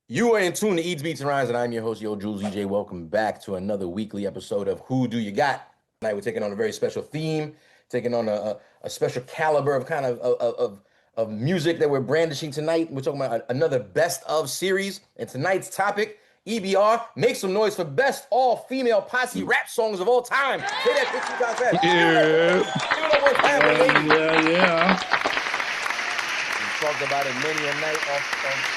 You are in tune to Eats, Beats, and Rhymes, and I'm your host, Yo Jules EJ. Welcome back to another weekly episode of Who Do You Got? Tonight we're taking on a very special theme, taking on a special caliber of kind of music that we're brandishing tonight. We're talking about another best of series, and tonight's topic, EBR, make some noise for best all-female posse rap songs of all time. Say that 50 times fast. Yeah. Give it up one time for ladies. Yeah. We talked about it many a night on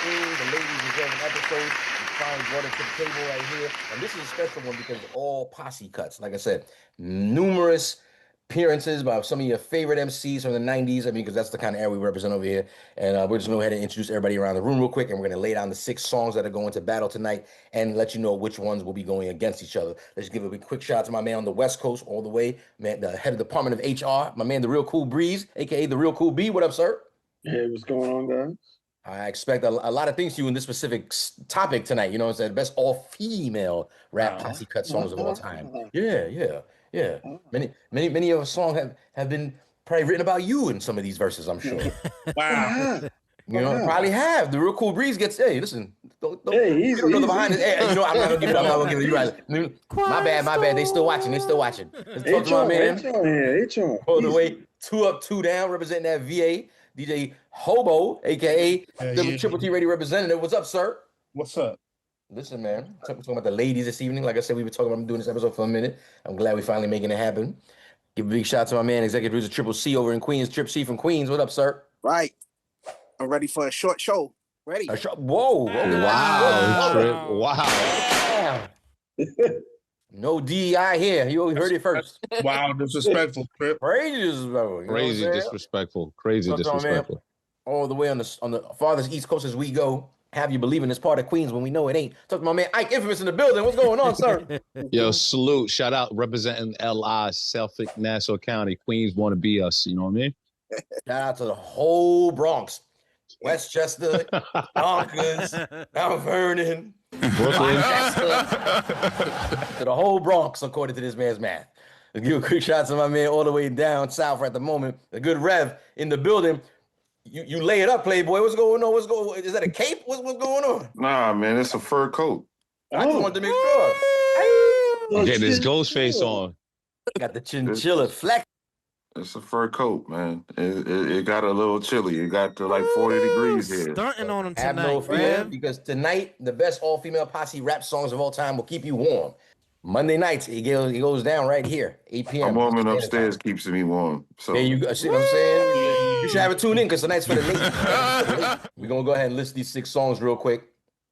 screen. The ladies deserve an episode. We finally brought it to the table right here. And this is a special one because of all posse cuts. Like I said, numerous appearances by some of your favorite MCs from the 90s. I mean, because that's the kind of era we represent over here. And we're just going to go ahead and introduce everybody around the room real quick. And we're going to lay down the 6 songs that are going to battle tonight and let you know which ones will be going against each other. Let's give a quick shout out to my man on the West Coast all the way, man, the head of the Department of HR, my man, the Real Cool Breeze, a.k.a. the Real Cool B. What up, sir? Hey, what's going on, guys? I expect a lot of things to you in this specific topic tonight. You know, it's the best all-female rap posse cut songs of all time. Yeah. Many of our songs have been probably written about you in some of these verses, I'm sure. Wow. You know, probably have. The Real Cool Breeze gets, hey, listen, don't Hey, you don't know the behind it. Hey, you know, I'm not gonna give it you right. My bad. They still watching. Let's talk to my man. HR. All the way 2 up, 2 down, representing that VA. DJ Hobo, aka the Triple T Radio representative. What's up, sir? What's up? Listen, man, talking about the ladies this evening. Like I said, we've been talking about doing this episode for a minute. I'm glad we finally making it happen. Give a big shout out to my man, executive producer Triple C over in Queens. Trip C from Queens. What up, sir? Right. I'm ready for a short show. Ready. Whoa. Okay. Wow. No DEI here. You heard it first. Wow, disrespectful, Trip. Crazy disrespectful. Crazy disrespectful. All the way on the farthest East Coast as we go. Have you believing it's part of Queens when we know it ain't. Talk to my man Ike Infamous in the building. What's going on, sir? Yo, salute. Shout out representing LI, Suffolk, Nassau County. Queens want to be us. You know what I mean? Shout out to the whole Bronx. Westchester, Yonkers, Mount Vernon, Brooklyn. to the whole Bronx, according to this man's math. Give a quick shout out to my man all the way down south at the moment. The good Rev in the building. You lay it up, Playboy. What's going on? Is that a cape? What's going on? Nah, man, it's a fur coat. I just wanted to make sure. Getting his ghost face on. Got the chinchilla flex. It's a fur coat, man. It got a little chilly. It got to like 40 degrees here. Stunting on him Have tonight, no fear, man. because tonight, the best all-female posse rap songs of all time will keep you warm. Monday nights, it goes down right here, 8 p.m. I'm warming upstairs, keeps me warm. So There you go. See what I'm saying? You should have it tuned in because tonight's for the ladies. We're going to go ahead and list these 6 songs real quick.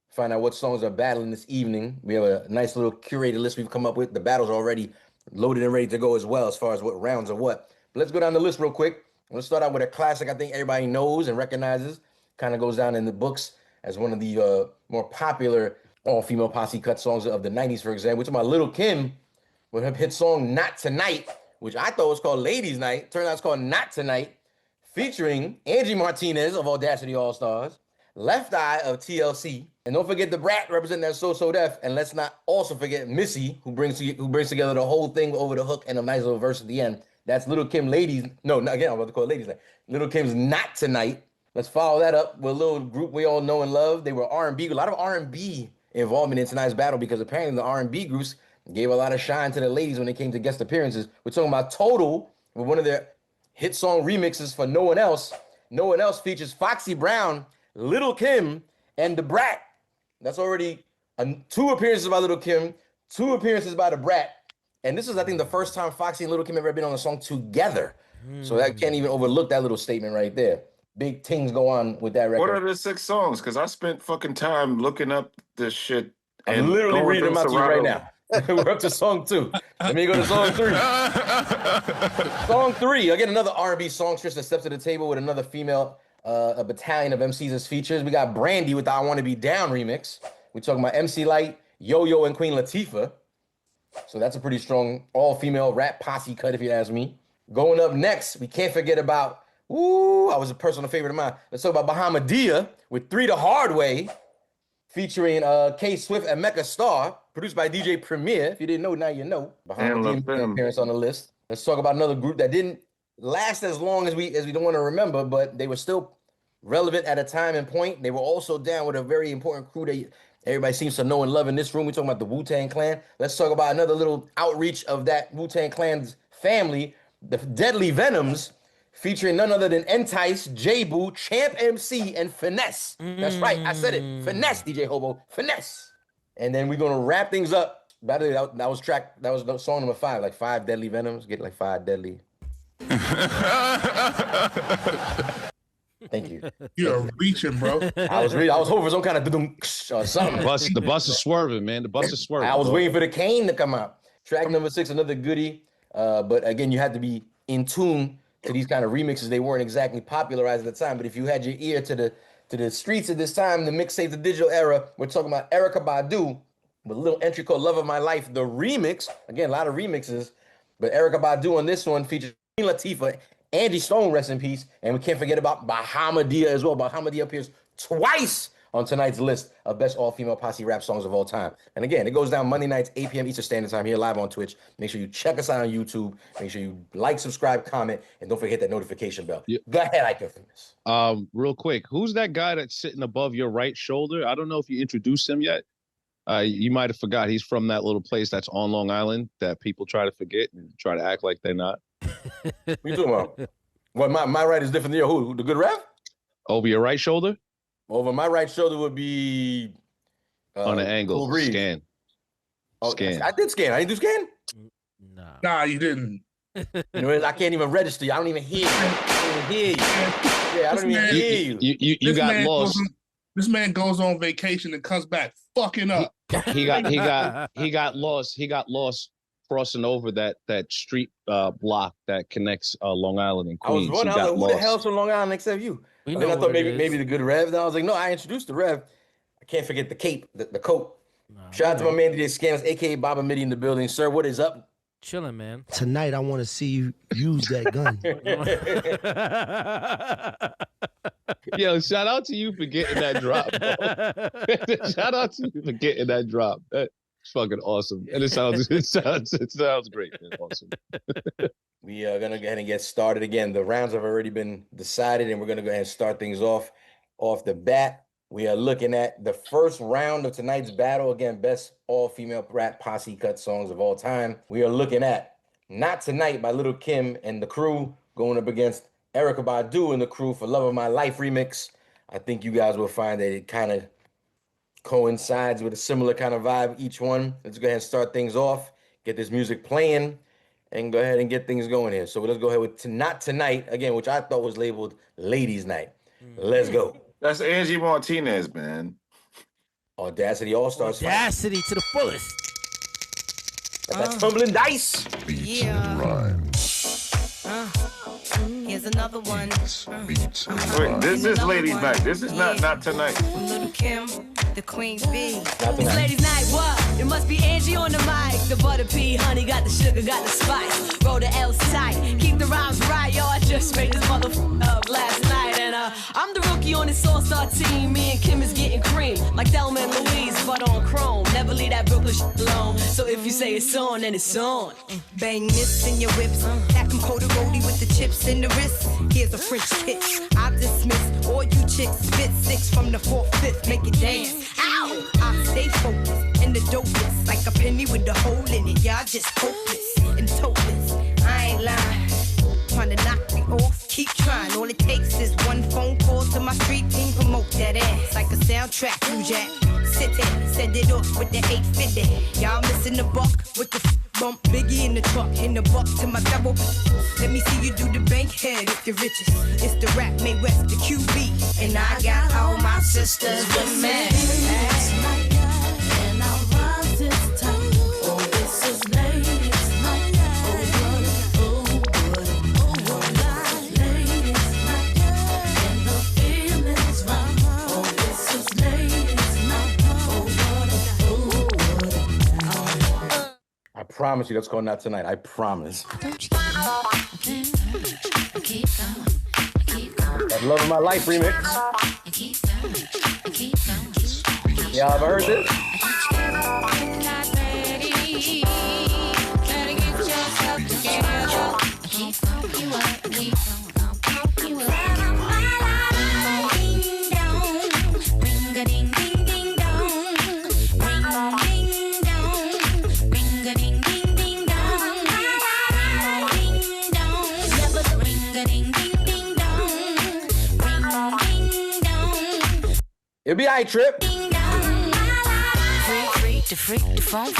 Find out what songs are battling this evening. We have a nice little curated list we've come up with. The battles are already loaded and ready to go as well as far as what rounds are what. But let's go down the list real quick. Let's start out with a classic I think everybody knows and recognizes. Kind of goes down in the books as one of the more popular all-female posse cut songs of the 90s, for example. We're talking about Lil' Kim with her hit song Not Tonight, which I thought was called Ladies Night. Turns out it's called Not Tonight, featuring Angie Martinez of Audacity All-Stars, Left Eye of TLC, and don't forget the Brat representing that So Def, and let's not also forget Missy, who brings together the whole thing over the hook and a nice little verse at the end. That's Lil' Kim Ladies. No, again, I'm about to call it Ladies Night. Lil' Kim's Not Tonight. Let's follow that up with a little group we all know and love. They were R&B, a lot of R&B involvement in tonight's battle because apparently the R&B groups gave a lot of shine to the ladies when it came to guest appearances. We're talking about Total with one of their hit song remixes for No One Else. No One Else features Foxy Brown, Lil' Kim, and the Brat. That's already 2 appearances by Lil' Kim, 2 appearances by the Brat. And this is, I think, the first time Foxy and Lil' Kim have ever been on a song together. So that can't even overlook that little statement right there. Big things go on with that record. what are the 6 songs? Because I spent fucking time looking up this shit. I'm literally reading them out to you right now. We're up to song 2. Let me go to song 3. Song 3, again, another R&B songstress that steps to the table with another female, a battalion of MCs as features. We got Brandy with the I Wanna Be Down remix. We're talking about MC Light, Yo-Yo, and Queen Latifah. So that's a pretty strong all-female rap posse cut, if you ask me. Going up next, we can't forget about, I was a personal favorite of mine. Let's talk about Bahamadia with 3 the Hard Way, featuring K Swift and Mecca Star, produced by DJ Premier. If you didn't know, now you know. Bahamadia made an appearance on the list. Let's talk about another group that didn't last as long as we don't want to remember, but they were still relevant at a time and point. They were also down with a very important crew that everybody seems to know and love in this room. We're talking about the Wu-Tang Clan. Let's talk about another little outreach of that Wu-Tang Clan's family, the Deadly Venoms, featuring none other than Entice, J-Boo, Champ MC, and Finesse. That's right, I said it. Finesse, DJ Hobo. Finesse. And then we're going to wrap things up. By the way, that was song number 5, like 5 Deadly Venoms. Get like 5 Deadly. Thank you. You're reaching, bro. I was hoping for some kind of or something. The bus is swerving, man. The bus is swerving. I was waiting for the cane to come out. Track number 6, another goodie. But again, you had to be in tune to these kind of remixes. They weren't exactly popularized at the time. But if you had your ear to the streets at this time, the mixtape, the digital era, we're talking about Erykah Badu with a little entry called Love of My Life, the remix. Again, a lot of remixes. But Erykah Badu on this one features Queen Latifah, Angie Stone, rest in peace. And we can't forget about Bahamadia as well. Bahamadia appears twice on tonight's list of best all-female posse rap songs of all time. And again, it goes down Monday nights, 8 p.m. Eastern Standard Time here live on Twitch. Make sure you check us out on YouTube. Make sure you like, subscribe, comment, and don't forget that notification bell. Yeah. Go ahead, Ike. Real quick, who's that guy that's sitting above your right shoulder? I don't know if you introduced him yet. You might have forgot. He's from that little place that's on Long Island that people try to forget and try to act like they're not. What you talking about? What, my right is different than your who? The good Rev? Over your right shoulder? Over my right shoulder would be on the angle. Cool Scan. Oh, Scan. I did scan. I didn't do scan? Nah, you didn't. You know, I can't even register you. I don't even hear you. I don't even hear you. Yeah, I don't even hear you. You got lost. This man goes on vacation and comes back fucking up. He got lost. He got lost crossing over that street block that connects Long Island and Queens. I was wondering, who the hell's from Long Island except you? I thought maybe the good Rev. Then I was like, no, I introduced the Rev. I can't forget the cape, the coat. Shout out to my man DJ Scanners, aka Bahamadia in the building. Sir, what is up? Chilling, man. Tonight, I want to see you use that gun. Yo, shout out to you for getting that drop. Shout out to you for getting that drop. That's fucking awesome. And it sounds great. Man. Awesome. We are going to go ahead and get started again. The rounds have already been decided, and we're going to go ahead and start things off the bat. We are looking at the first round of tonight's battle. Again, best all-female rap posse cut songs of all time. We are looking at Not Tonight by Lil' Kim and the crew going up against Erykah Badu and the crew for Love of My Life remix. I think you guys will find that it kind of coincides with a similar kind of vibe, each one. Let's go ahead and start things off, get this music playing, and go ahead and get things going here. So let's go ahead with Not Tonight, again, which I thought was labeled Ladies Night. Let's go. That's Angie Martinez, man. Audacity All-Stars. Audacity to the fullest. That's tumbling dice. Here's another one. Wait, this is Ladies Night. This is not tonight. Little Kim, the Queen Bee. It's Ladies Night, what? It must be Angie on the mic. The butter pea, honey, got the sugar, got the spice. Roll the L's tight, keep the rhymes right, yo. I just made this motherfucker up last night. And I'm the rookie on this all-star team. Me and Kim is getting cream, like Thelma and Louise, but on chrome. Never leave that Brooklyn shit alone. So if you say it's on, then it's on. Bang this in your whips. Pack 'em cold roadie with the chips in the wrist. Here's a French kiss. I dismiss all you chicks. Spit 6 from the 4th, 5th. Make it dance. Ow! I stay focused in the dopest. Like a penny with a hole in it. Y'all just hopeless and topless. I ain't lying. Trying to knock me off. Keep trying. All it takes is one phone call to my street team. Promote that ass like a soundtrack. You jack. Sit there. Send it off with the 850. Y'all missing the buck with the bump. Biggie in the truck. In the buck to my double. Let me see you do the bank head if you're richest. It's the rap May West, the QB. And I got all my sisters with me. I promise you that's called Not Tonight. I promise. That Love of My Life remix. Y'all ever heard this? It'll be alright, Trip. Freak the phone.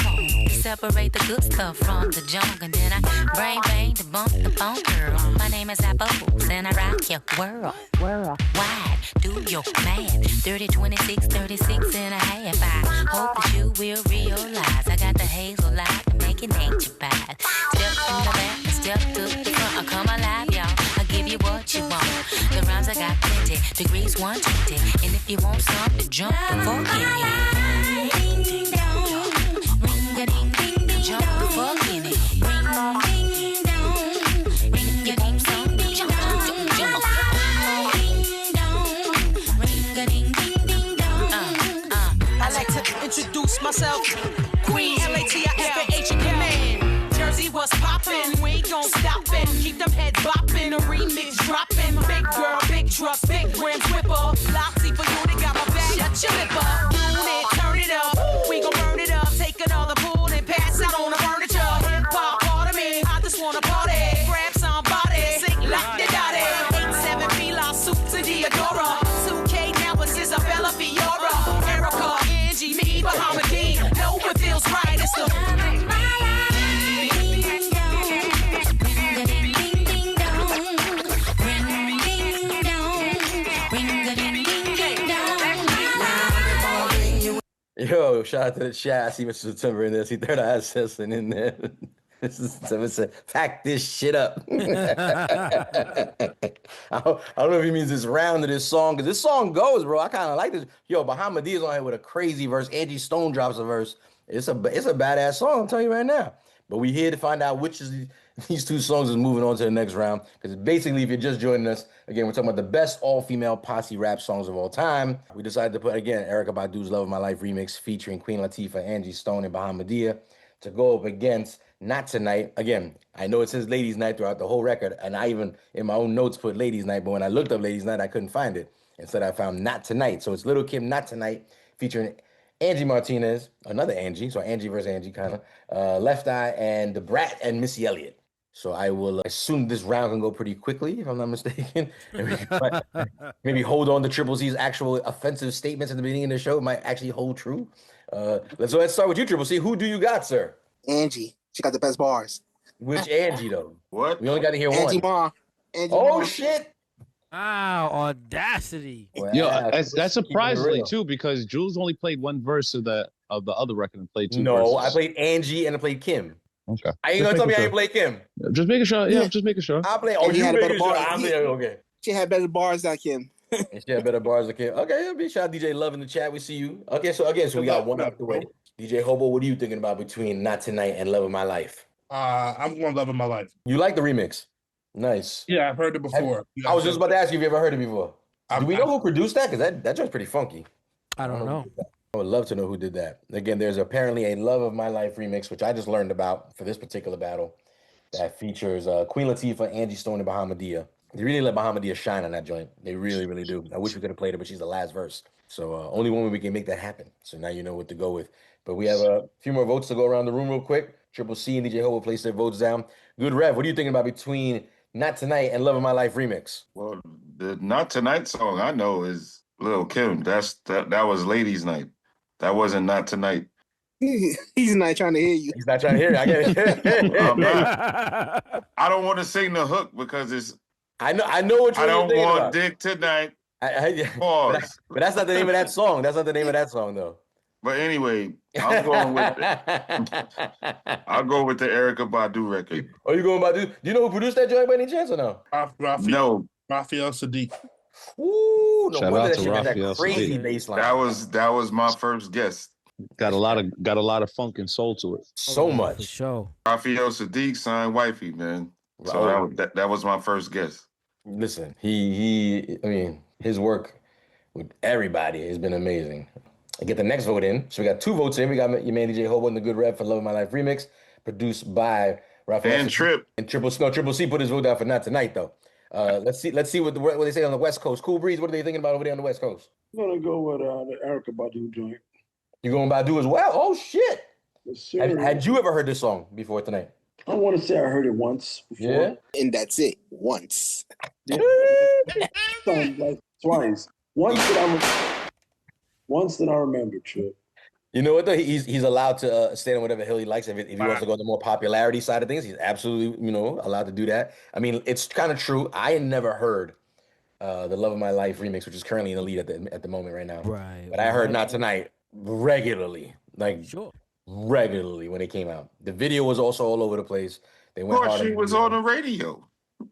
Separate the good stuff from the junk, and then I bang the bump the phone girl. My name is Apple, and I rock your world. Wide, do your math. 30, 26, 36 and a half. I hope that you will realize I got the hazel light to make it nature bad. Step in the back and step to the front. I come alive, y'all. I give you what you want. The rhymes I got plenty, degrees 120. And if you want something, jump the fuck in here. Ding dong, ring a ding ding ding, jump the fuck in it. Ring ding dong, ring a ding dong, jump. Ding dong, ring a ding ding ding dong. I like to introduce myself, Queen Latifah in command. Jersey was poppin', we ain't gon' stop it. Keep them heads boppin', a remix droppin'. Big girl, big truck, big rims, whipper. Loxy for you, they got my back. Shut your lip up, unit, turn it up. We gon' burn it up, take another pull and pass out on the furniture. Hip hop, part of me, I just wanna party. Grab somebody, sing like the daddy. 8-7 Fila, soup to Diodora. 2K now it's Isabella Fiora. Erica, Angie, me, Bahamadia. Know what feels right, it's the Yo, shout out to the chat. I see Mr. September in there. I see Third Eye Assassin in there. This is September said, pack this shit up. I don't know if he means this round of this song, because this song goes, bro. I kind of like this. Yo, Bahamadia's on here with a crazy verse. Angie Stone drops a verse. It's a badass song, I'm telling you right now. But we here to find out which of these two songs is moving on to the next round. Because basically, if you're just joining us, again, we're talking about the best all-female posse rap songs of all time. We decided to put, again, Erykah Badu's Love of My Life remix featuring Queen Latifah, Angie Stone, and Bahamadia to go up against Not Tonight. Again, I know it says Ladies Night throughout the whole record, and I even, in my own notes, put Ladies Night, but when I looked up Ladies Night, I couldn't find it. Instead, I found Not Tonight. So it's Lil' Kim, Not Tonight, featuring Angie Martinez, another Angie, so Angie versus Angie, kind of, Left Eye, and The Brat, and Missy Elliott. So I will assume this round can go pretty quickly, if I'm not mistaken. Maybe hold on to Triple C's actual offensive statements at the beginning of the show. It might actually hold true. Let's start with you, Triple C. Who do you got, sir? Angie. She got the best bars. Which Angie, though? What? We only got to hear Angie one. Ma. Angie Oh, Ma. shit. Wow, audacity. Wow. Yo, that's Keeping it surprisingly real. too, because Jules only played one verse of the other record and played two No, verses. I played Angie and I played Kim. Okay. I ain't gonna tell me I ain't play Kim. Just making sure. Yeah, just making sure. I play. And he you had a better making sure. bar. I'm there. Okay. She had better bars than Kim. And she had better bars than Kim. Okay, be shout out DJ Love in the chat. We see you. Okay, so we got one out the way. DJ Hobo, what are you thinking about between Not Tonight and Love of My Life? I'm going Love of My Life. You like the remix? Nice. Yeah, I've heard it before. I was just about to ask you if you ever heard it before. Do we know who produced that? Because that joint's pretty funky. I don't know. I would love to know who did that. Again, there's apparently a Love of My Life remix, which I just learned about for this particular battle, that features Queen Latifah, Angie Stone, and Bahamadia. They really let Bahamadia shine on that joint. They really, really do. I wish we could have played it, but she's the last verse. So only one way we can make that happen. So now you know what to go with. But we have a few more votes to go around the room real quick. Triple C and DJ Hobo place their votes down. Good Rev, what are you thinking about between Not Tonight and Love of My Life remix? Well, the Not Tonight song I know is Lil' Kim. That was Ladies Night. That wasn't Not Tonight. He's not trying to hear you. He's not trying to hear it. I get it. I'm not. I don't want to sing the hook because it's. I know what you're I don't thinking want about. dick tonight. Pause. But that's not the name of that song. That's not the name of that song, though. But anyway, I'm going with I'll go with the Erykah Badu record. Oh, you going Badu? Do you know who produced that joint by any chance or no? No. Raphael Sadiq. Ooh, no Shout wonder out that to shit got that Raphael crazy Sadiq. bass line. That was my first guess. Got a lot of funk and soul to it. So For much. sure. Raphael Sadiq signed wifey, man. So that was my first guess. Listen, I mean, his work with everybody has been amazing. I get the next vote in. So we got 2 votes in. We got your man DJ Hobo and the Good Rev for Love of My Life remix, produced by Raphael And Trip. And Triple C put his vote down for Not Tonight, though. Let's see what they say on the West Coast. Cool Breeze, what are they thinking about over there on the West Coast? I'm gonna go with the Erykah Badu joint. You going Badu as well? Oh shit! Yes, sir. Had you ever heard this song before tonight? I want to say I heard it once before. Yeah. And that's it. Once. Yeah. Like twice. Once that I remember, Trip. You know what though? He's allowed to stand on whatever hill he likes. If he wants to go on the more popularity side of things, he's absolutely allowed to do that. I mean, it's kind of true. I had never heard the "Love of My Life" remix, which is currently in the lead at the moment right now. Right. But I heard "Not Tonight" regularly, regularly when it came out. The video was also all over the place. They went hard. She was on the radio.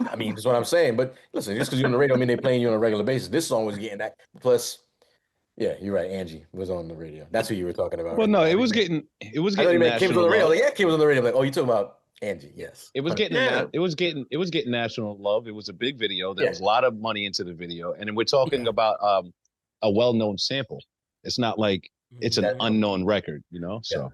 I mean, that's what I'm saying. But listen, just because you're on the radio, I mean they're playing you on a regular basis. This song was getting that. Plus, yeah, you're right. Angie was on the radio. That's who you were talking about. Well, no, it was getting Kim was on the radio. Like, yeah, Kim was on the radio. Like, oh, you talking about Angie? Yes. It was getting national love. It was a big video. There was a lot of money into the video, and we're talking about a well-known sample. It's not like it's an unknown record, So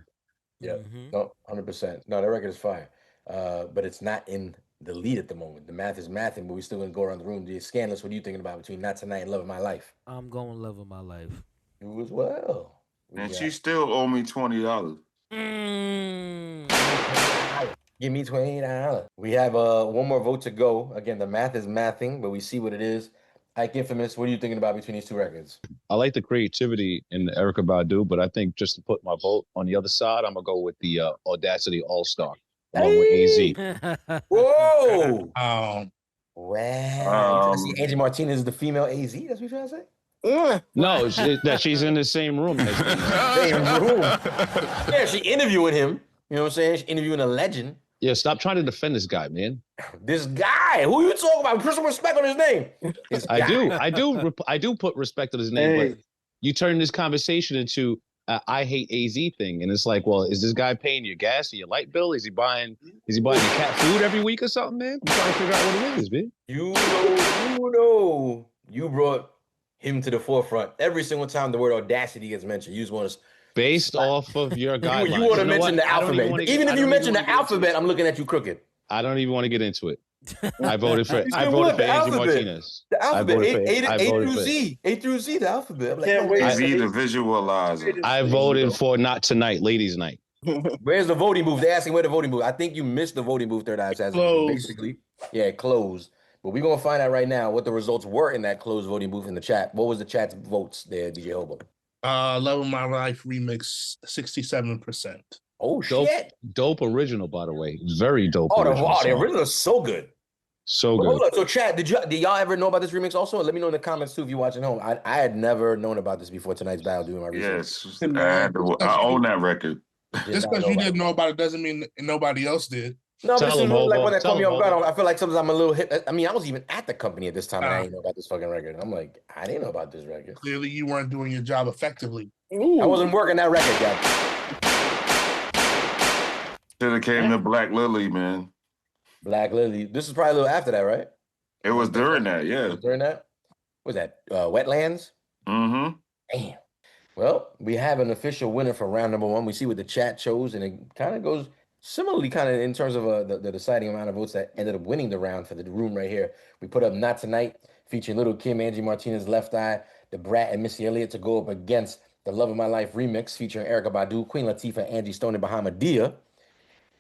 yeah, no, 100%. No, that record is fire, but it's not in the lead at the moment. The math is mathing, but we're still gonna go around the room. The Scandalous, what are you thinking about between "Not Tonight" and "Love of My Life"? I'm going "Love of My Life." You as well. And she still owe me $20. Give me $20. We have one more vote to go. Again, the math is mathing, but we see what it is. Ike Infamous, what are you thinking about between these two records? I like the creativity in the Erykah Badu, but I think just to put my vote on the other side, I'm gonna go with the Audacity All-Star along with AZ. Whoa! Wow. I see Angie Martinez is the female AZ. That's what you're trying to say? No, that she's in the same room. Same room. Yeah, she interviewing him. You know what I'm saying? She's interviewing a legend. Yeah, stop trying to defend this guy, man. This guy? Who you talking about? Put some respect on his name. I do put respect on his name, but you turn this conversation into I hate AZ thing, and it's like, well, is this guy paying your gas or your light bill? Is he buying your cat food every week or something, man? I'm trying to figure out what it is, man. You brought him to the forefront every single time the word Audacity gets mentioned. You just want to based off of your guidelines. You want to mention the alphabet. Even if you mention the alphabet, I'm looking at you crooked. I don't even want to get into it. I voted for Angie Martinez. The alphabet, A through Z. A through Z, the alphabet. I'm like, AZ the visualizer. I voted for Not Tonight, Ladies Night. Where's the voting booth? They're asking where the voting booth. I think you missed the voting booth, Third Eye Assassin. Basically. Yeah, it closed. But we're going to find out right now what the results were in that closed voting booth in the chat. What was the chat's votes there, DJ Hobo? "Love of My Life" remix, 67%. Oh, shit. Dope original, by the way. Very dope. The original is so good. So good. Hold up. So, chat, did y'all ever know about this remix also? Let me know in the comments, too, if you're watching home. I had never known about this before tonight's battle doing my research. Yes, I own that record. Just because you didn't know about it doesn't mean nobody else did. No, but this is like when they call me off guard. I feel like sometimes I'm a little hit. I mean, I was even at the company at this time and I didn't know about this fucking record. I'm like, I didn't know about this record. Clearly, you weren't doing your job effectively. I wasn't working that record, guys. Should have came to Black Lily, man. Black Lily. This is probably a little after that, right? It was during that, yeah. During that? What was that? Wetlands? Mm-hmm. Damn. Well, we have an official winner for round number one. We see what the chat chose, and it kind of goes similarly kind of in terms of the deciding amount of votes that ended up winning the round for the room right here. We put up Not Tonight, featuring Little Kim, Angie Martinez, Left Eye, The Brat, and Missy Elliott to go up against the Love of My Life remix, featuring Erykah Badu, Queen Latifah, Angie Stone, and Bahamadia.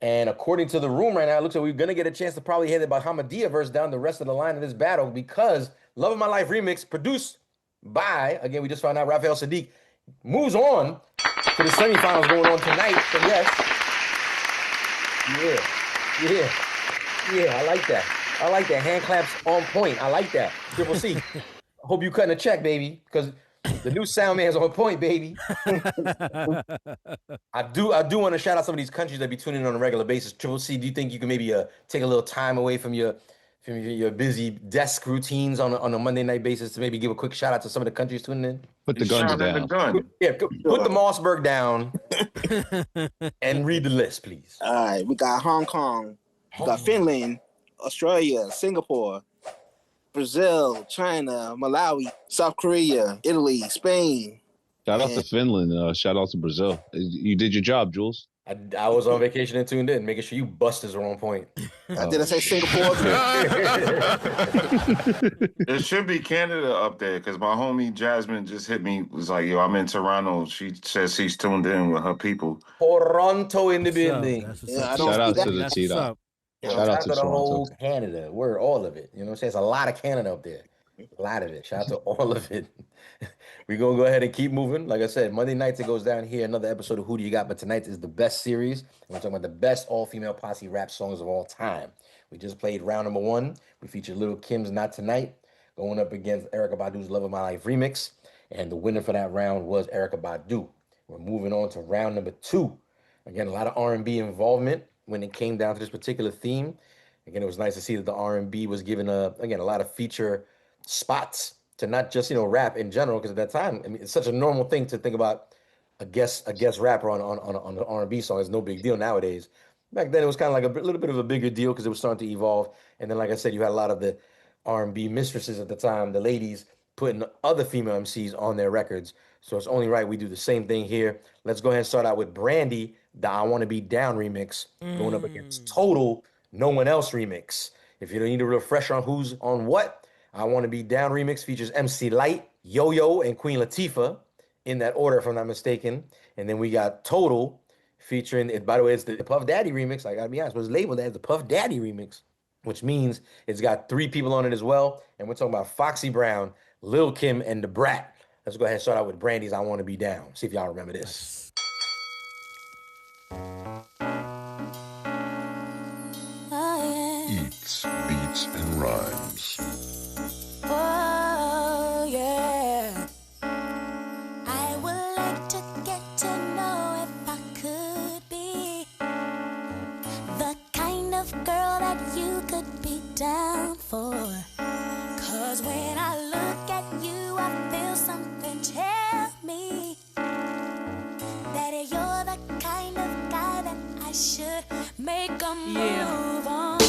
And according to the room right now, it looks like we're going to get a chance to probably hear the Bahamadia verse down the rest of the line of this battle because Love of My Life remix, produced by, again, we just found out Raphael Sadiq, moves on to the semifinals going on tonight. So yes. Yeah, I like that. I like that. Hand claps on point. I like that. Triple C. Hope you cutting a check, baby, because the new sound man's on point, baby. I do want to shout out some of these countries that be tuning in on a regular basis. Triple C, do you think you can maybe take a little time away from your busy desk routines on a Monday night basis to maybe give a quick shout out to some of the countries tuning in? Put the guns down. Put the Mossberg down and read the list, please. All right, we got Hong Kong, we got Finland, Australia, Singapore, Brazil, China, Malawi, South Korea, Italy, Spain. Shout out to Finland. Shout out to Brazil. You did your job, Jules. I was on vacation and tuned in, making sure you busters are on point. Did I say Singapore? It should be Canada up there because my homie Jasmine just hit me. Was like, yo, I'm in Toronto. She says she's tuned in with her people. Toronto in the building. Yeah, Shout out to the T-Dot. Shout out to the Toronto. whole Canada. We're all of it. You know what I'm saying? It's a lot of Canada up there. A lot of it. Shout out to all of it. We're going to go ahead and keep moving. Like I said, Monday nights it goes down here. Another episode of Who Do You Got? But tonight is the best series. And we're talking about the best all-female posse rap songs of all time. We just played round number 1. We featured Lil' Kim's Not Tonight going up against Erykah Badu's Love of My Life remix. And the winner for that round was Erykah Badu. We're moving on to round number 2. Again, a lot of R&B involvement when it came down to this particular theme. Again, it was nice to see that the R&B was given a lot of feature spots to not just, rap in general, because at that time, I mean, it's such a normal thing to think about a guest rapper on an R&B song. It's no big deal nowadays. Back then, it was kind of like a little bit of a bigger deal because it was starting to evolve. And then, like I said, you had a lot of the R&B mistresses at the time, the ladies, putting other female MCs on their records. So it's only right we do the same thing here. Let's go ahead and start out with Brandy, the I Want to Be Down remix, going up against Total, No One Else remix. If you need a refresher on who's on what, I Want to Be Down remix features MC Lyte, Yo-Yo, and Queen Latifah, in that order, if I'm not mistaken. And then we got Total featuring, by the way, it's the Puff Daddy remix. I got to be honest, it was labeled as the Puff Daddy remix, which means it's got 3 people on it as well. And we're talking about Foxy Brown, Lil' Kim, and Da Brat. Let's go ahead and start out with Brandy's I Want to Be Down. See if y'all remember this. Eats, beats, and rhymes. Oh, yeah. I would like to get to know if I could be the kind of girl that you could be down for. 'Cause when I look at you, I feel something tell me that you're the kind of guy that I should make a move on.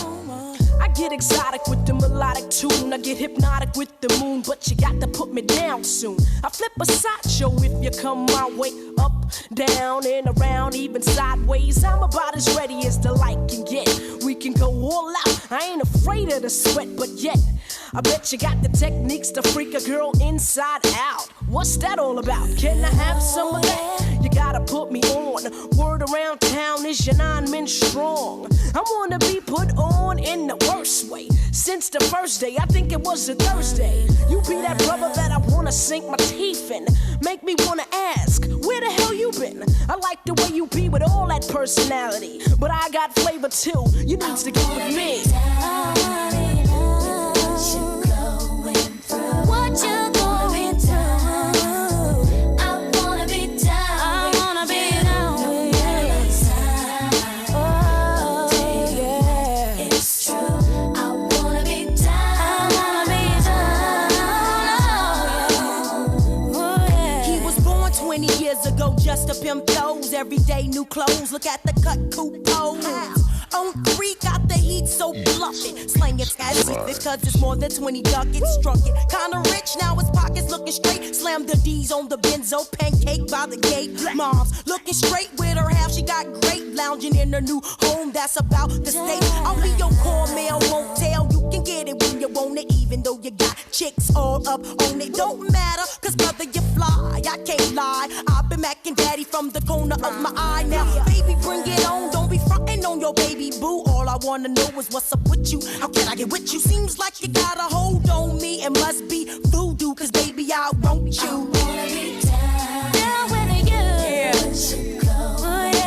I get exotic with the melodic tune. I get hypnotic with the moon, but you got to put me down soon. I flip a sideshow if you come my way. Up, down, and around, even sideways. I'm about as ready as the light can get. We can go all out. I ain't afraid of the sweat, but yet I bet you got the techniques to freak a girl inside out. What's that all about? Can I have some of that? You gotta put me on. Word around town is your 9 men strong. I wanna be put on in the worst way. Since the first day, I think it was a Thursday. You be that brother that I wanna sink my teeth in. Make me wanna ask, where the hell you been? I like the way you be with all that personality, but I got flavor too. You need to get with me. What you going through? I wanna be down. I wanna be down. Oh, yeah. It's true. I wanna be down. I wanna be down. Oh, yeah. He was born 20 years ago, just to pimp those. Everyday new clothes, look at the cut coupe pose. On 3, got the heat so bluffing. Slang it as if because it's more than 20 ducats. Struck it, kinda rich, now his pockets looking straight. Slam the D's on the benzo, pancake by the gate. Mom's looking straight with her half, she got great. Lounging in her new home, that's about the state. I'll be your core mail, won't tell. You can get it when you want it, even though you got chicks all up on it. Don't matter, 'cause brother, you fly, I can't lie. I've been macking daddy from the corner of my eye. Now, baby, bring it on, don't be frontin' on your baby boo. All I wanna know is what's up with you. How can I get with you? Seems like you got a hold on me. It must be voodoo, 'cause baby, I want you. I wanna be down. Down with you. Yeah. Oh, yeah.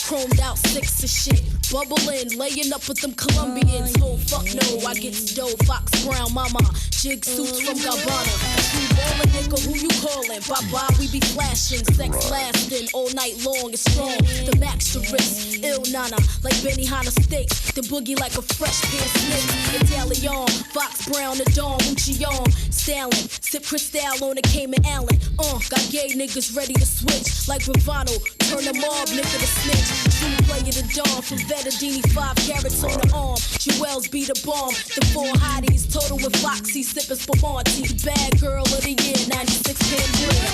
Chromed out 6 of shit, bubbling, laying up with them Colombians. Oh fuck no, I get dough, Fox Brown, mama, jig suits from Gabbana. You ballin', nigga, who you callin'? Bye-bye, we be flashing, sex lasting all night long, it's strong. The max to wrist, ill nana, like Benihana steaks. The boogie like a fresh pair of snakes. Italian, Fox Brown, the Dawn, Muccion, Stalin, sip Cristal on a Cayman Allen. Got gay niggas ready to switch, like Bravano, turn them mob, nigga to snitch. True player the dawn, from Vettadini, 5 carats on the arm. Jewels be the bomb, the 4 hotties, total with Foxy, sippin' Spumante. Bad girl of the year, 96 Cambria.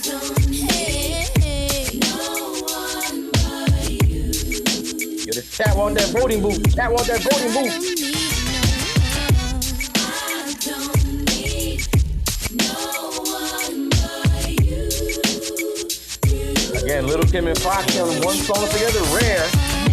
Yo, the chat want that voting booth. Chat want that voting booth. Again, Little Kim and Foxy on one song together, rare.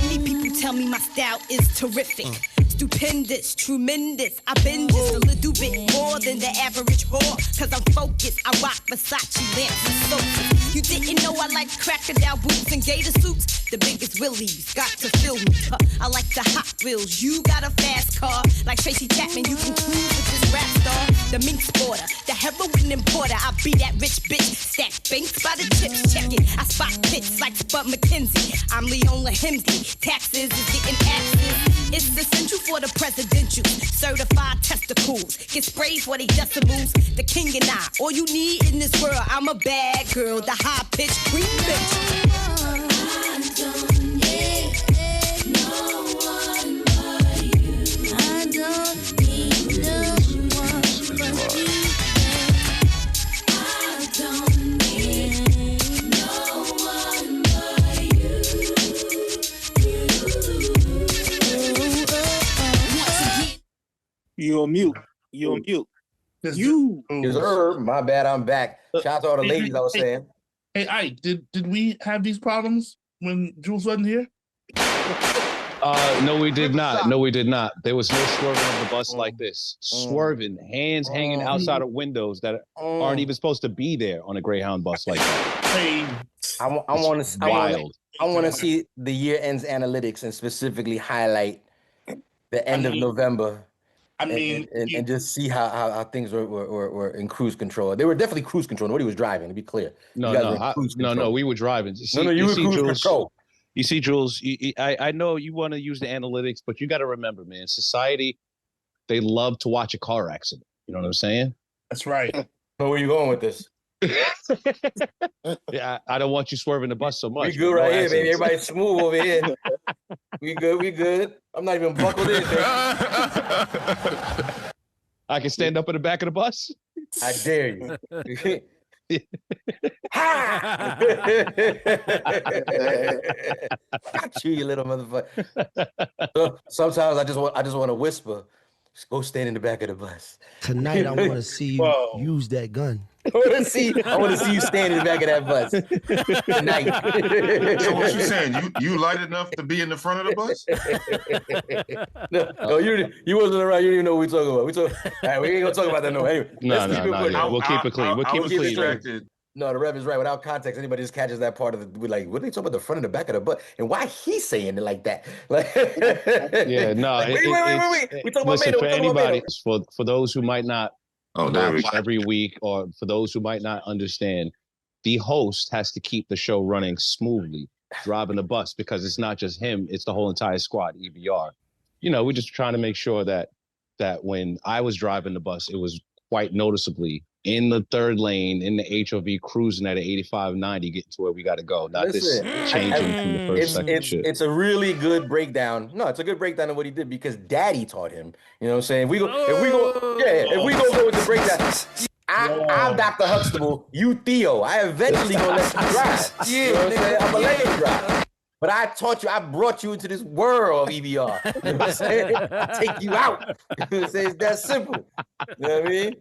Many people tell me my style is terrific. Stupendous, tremendous. I've been just a little bit more than the average whore. Cause I'm focused, I rock Versace lamps and soaps. You didn't know I like crocodile boots and gator suits? The biggest willies got to fill me. I like the Hot Wheels. You got a fast car. Like Tracy Chapman, you can cruise with this rap star. The mink sporter, the heroin importer. I be that rich bitch. Stack banks by the chips. Check it. I spot pits like Spud McKenzie. I'm Leona Hemsley. Taxes is getting axes. It's essential for the presidential. Certified testicles. Get sprayed for they decimals. The king and I. All you need in this world. I'm a bad girl. The high-pitched queen bitch. You on mute. You on mute. You. My bad, I'm back. Shout out to all the ladies I was saying. Hey, Ike, did we have these problems when Jules wasn't here? No, we did not. No, we did not. There was no swerving on the bus like this. Swerving, hands hanging outside of windows that aren't even supposed to be there on a Greyhound bus like that. Hey, I want to see the year ends analytics and specifically highlight the end of November. I mean, and just see how things were in cruise control. They were definitely cruise control. Nobody was driving, to be clear. No, we were driving. You were cruise control. You see, Jules, I know you want to use the analytics, but you got to remember, man, society, they love to watch a car accident. You know what I'm saying? That's right. So where you going with this? Yeah, I don't want you swerving the bus so much. We good right here, baby. Everybody's smooth over here. We good. I'm not even buckled in. I can stand up in the back of the bus? I dare you. Got you little motherfucker. So, sometimes I just want to whisper, just go stand in the back of the bus. Tonight I want to see you use that gun. I want to see you stand in the back of that bus tonight. So what you saying? You light enough to be in the front of the bus? No, you wasn't around. You didn't even know what we talking about. All right, we ain't gonna talk about that no. Anyway, we'll keep it clean. We'll keep it clean. No, the Rev is right. Without context, anybody just catches that part of the. We're like, what are they talking about? The front and the back of the butt, and why he saying it like that? Like, yeah, no. Like, wait. We talking listen, about for anybody, for those who might not. Watch every week, or for those who might not understand, the host has to keep the show running smoothly, driving the bus, because it's not just him, it's the whole entire squad, EBR. You know, we're just trying to make sure that when I was driving the bus, it was quite noticeably in the third lane, in the HOV, cruising at an 85, 90, getting to where we got to go. Not this changing from the first second shit. It's a really good breakdown. No, it's a good breakdown of what he did because Daddy taught him. You know what I'm saying? If we go go with the breakdown. I'm Dr. Huxtable, you Theo. I eventually gonna let you drive. You know what I'm saying? I'm gonna let you drive. But I taught you, I brought you into this world of EBR. You know what I'm saying? I take you out. You know what I'm saying? It's that simple. You know what I mean?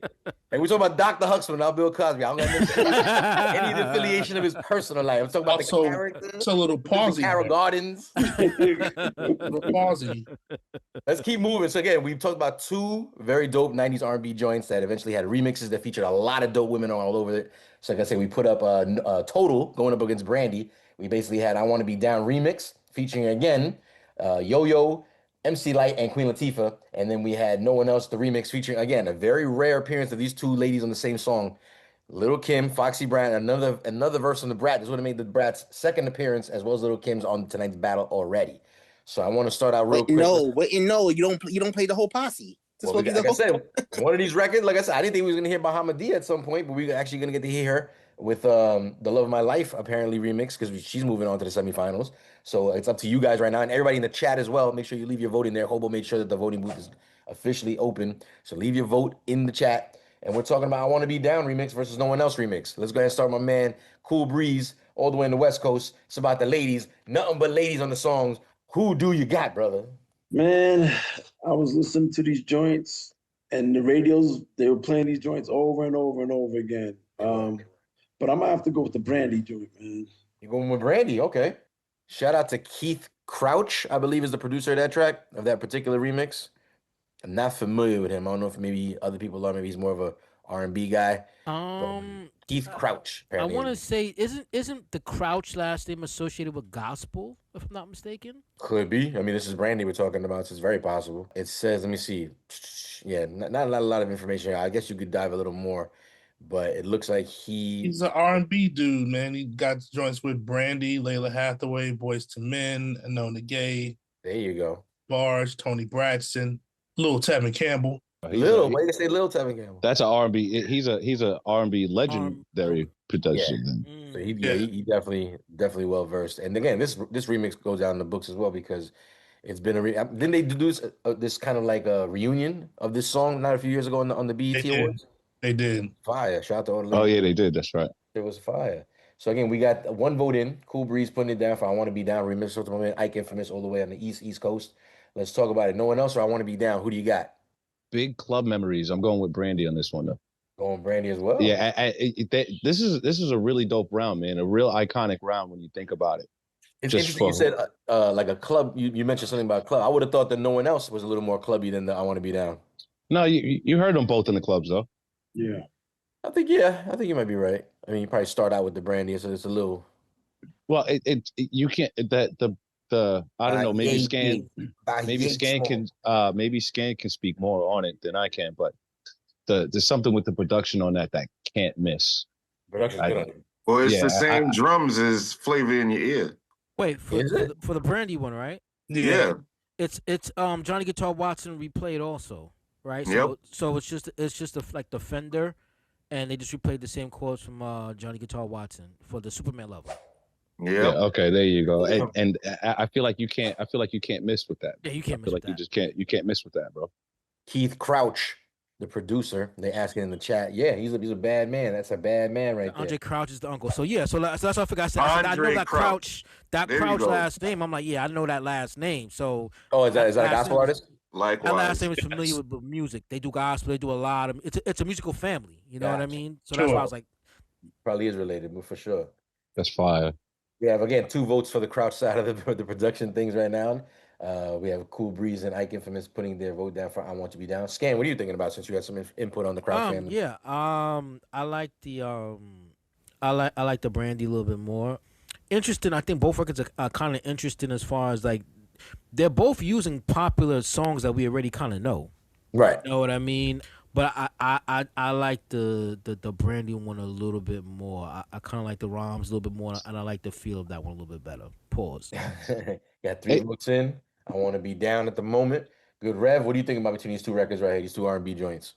And we're talking about Dr. Huxtable, not Bill Cosby. I'm going to mention any affiliation of his personal life. I'm talking about the character. So little Posse. Carroll Gardens. Posse. Let's keep moving. So again, we've talked about two very dope 90s R&B joints that eventually had remixes that featured a lot of dope women all over it. So like I said, we put up a Total going up against Brandy. We basically had I Want to Be Down remix featuring again Yo-Yo, MC Light, and Queen Latifah. And then we had No One Else, the remix featuring again a very rare appearance of these two ladies on the same song. Little Kim, Foxy Brown, another verse on the Brat. This would have made the Brat's second appearance as well as Little Kim's on tonight's battle already. So I want to start out real quick. You don't play the whole Posse. Well, like I said, one of these records, like I said, I didn't think we was gonna hear Bahamadia at some point, but we're actually gonna get to hear her with The Love of My Life apparently remix because she's moving on to the semifinals. So it's up to you guys right now and everybody in the chat as well. Make sure you leave your vote in there. Hobo made sure that the voting booth is officially open. So leave your vote in the chat. and we're talking about I Want to Be Down remix versus No One Else remix. Let's go ahead and start, my man. Cool Breeze, all the way in the West Coast. It's about the ladies, nothing but ladies on the songs. Who do you got, brother? Man, I was listening to these joints and the radios, they were playing these joints over and over and over again. But I might have to go with the Brandy joint, man. You're going with Brandy, okay. Shout out to Keith Crouch, I believe is the producer of that track, of that particular remix. I'm not familiar with him. I don't know if maybe other people are. Maybe he's more of a R&B guy. Keith Crouch. I want to say, isn't the Crouch last name associated with gospel, if I'm not mistaken? Could be. I mean, this is Brandy we're talking about, so it's very possible. It says, let me see. Yeah, not a lot of information here. I guess you could dive a little more, but it looks like he's an R&B dude, man. He got joints with Brandy, Layla Hathaway, Boyz II Men, Anona Gay. There you go. Barge, Tony Braxton, Lil Tevin Campbell. Lil, why you say Lil Tevin Campbell? That's an R&B. He's a R&B legendary production. Yeah. So he definitely well versed. And again, this remix goes down in the books as well because it's been didn't they do this kind of like a reunion of this song not a few years ago on the BET Awards? They did. Fire. Shout out to all the Oh yeah, they did. That's right. It was fire. So again, we got one vote in. Cool Breeze putting it down for I Want to Be Down remix. So my man Ike Infamous all the way on the East Coast. Let's talk about it. No One Else or I Want to Be Down. Who do you got? Big club memories. I'm going with Brandy on this one though. Going Brandy as well. Yeah, this is a really dope round, man. A real iconic round when you think about it. It's interesting. You said like a club. You mentioned something about club. I would have thought that No One Else was a little more clubby than the I Want to Be Down. No, you heard them both in the clubs though. Yeah. I think you might be right. I mean, you probably start out with the Brandy, so it's a little. Well, you can't I don't know. Maybe Scan can speak more on it than I can, but there's something with the production on that can't miss. Production's good on it. Well, it's the same drums as Flavor in Your Ear. Wait for the Brandy one, right? Yeah. It's Johnny Guitar Watson replayed also, right? So it's just like the Fender, and they just replayed the same chords from Johnny Guitar Watson for the Superman level. Yeah. Okay, there you go. And I feel like you can't miss with that. Yeah, you can't miss with that. You can't miss with that, bro. Keith Crouch, the producer, they asking in the chat. Yeah, he's a bad man. That's a bad man right there. Andre Crouch is the uncle. So that's what I forgot. I know that Crouch last name. I'm like, yeah, I know that last name. So is that a gospel artist? Likewise. That last name is familiar with music. They do gospel. They do a lot of. It's a musical family. You know what I mean? So that's why I was like, probably is related, but for sure. That's fire. We have again 2 votes for the Crouch side of the production things right now. We have Cool Breeze and Ike Infamous putting their vote down for I Want to Be Down. Scan, what are you thinking about since you had some input on the Crouch family? Yeah, I like the I like the Brandy a little bit more. Interesting. I think both records are kind of interesting as far as like they're both using popular songs that we already kind of know. Right. You know what I mean? But I like the Brandy one a little bit more. I kind of like the rhymes a little bit more, and I like the feel of that one a little bit better. Pause. Got 3 votes in. I Want to Be Down at the moment. Good Rev. What do you think about between these 2 records right here? These 2 R&B joints.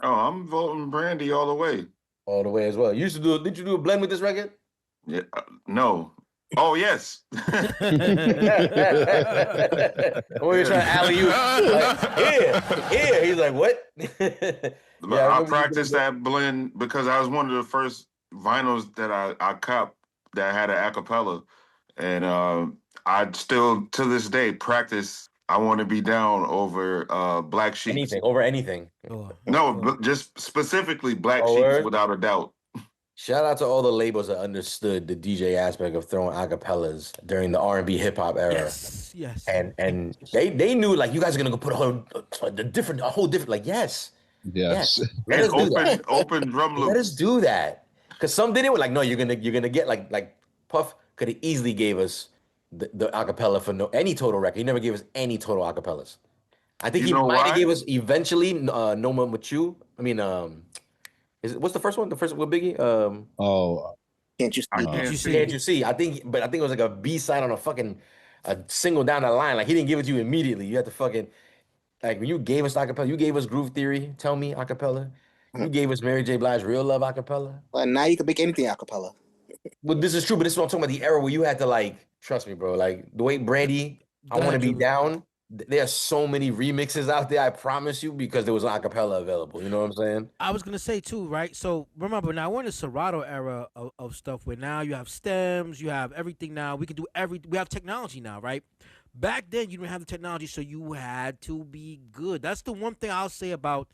Oh, I'm voting Brandy all the way. All the way as well. Did you do a blend with this record? Yeah. No. Oh yes. When you're trying to alley you, here. He's like, what? I practiced that blend because I was one of the first vinyls that I copped that had an acapella, and I still to this day practice I Want to Be Down over Black Sheep. Anything. No, just specifically Black Sheep without a doubt. Shout out to all the labels that understood the DJ aspect of throwing acapellas during the R&B hip hop era. Yes. And they knew like you guys are gonna go put a whole different like yes. Let us do that. Open drum loop. Let us do that because some did it. Were like no, you're gonna get like Puff could have easily gave us the acapella for any total record. He never gave us any total acapellas. I think he might have gave us eventually Noma Machu. I mean what's the first one? The first with Biggie? Can't You See? Can't You See? I think it was like a B-side on a single down the line. Like he didn't give it to you immediately. You had to fucking like when you gave us acapella, you gave us Groove Theory, Tell Me acapella. You gave us Mary J. Blige Real Love acapella. Well, now you can make anything acapella. Well, this is true, but this is what I'm talking about. The era where you had to like trust me, bro. Like the way Brandy, I Want to Be Down. There are so many remixes out there, I promise you, because there was an acapella available. You know what I'm saying? I was gonna say too, right? So remember now we're in the Serato era of stuff where now you have stems, you have everything now. We can do we have technology now, right? Back then you didn't have the technology, so you had to be good. That's the one thing I'll say about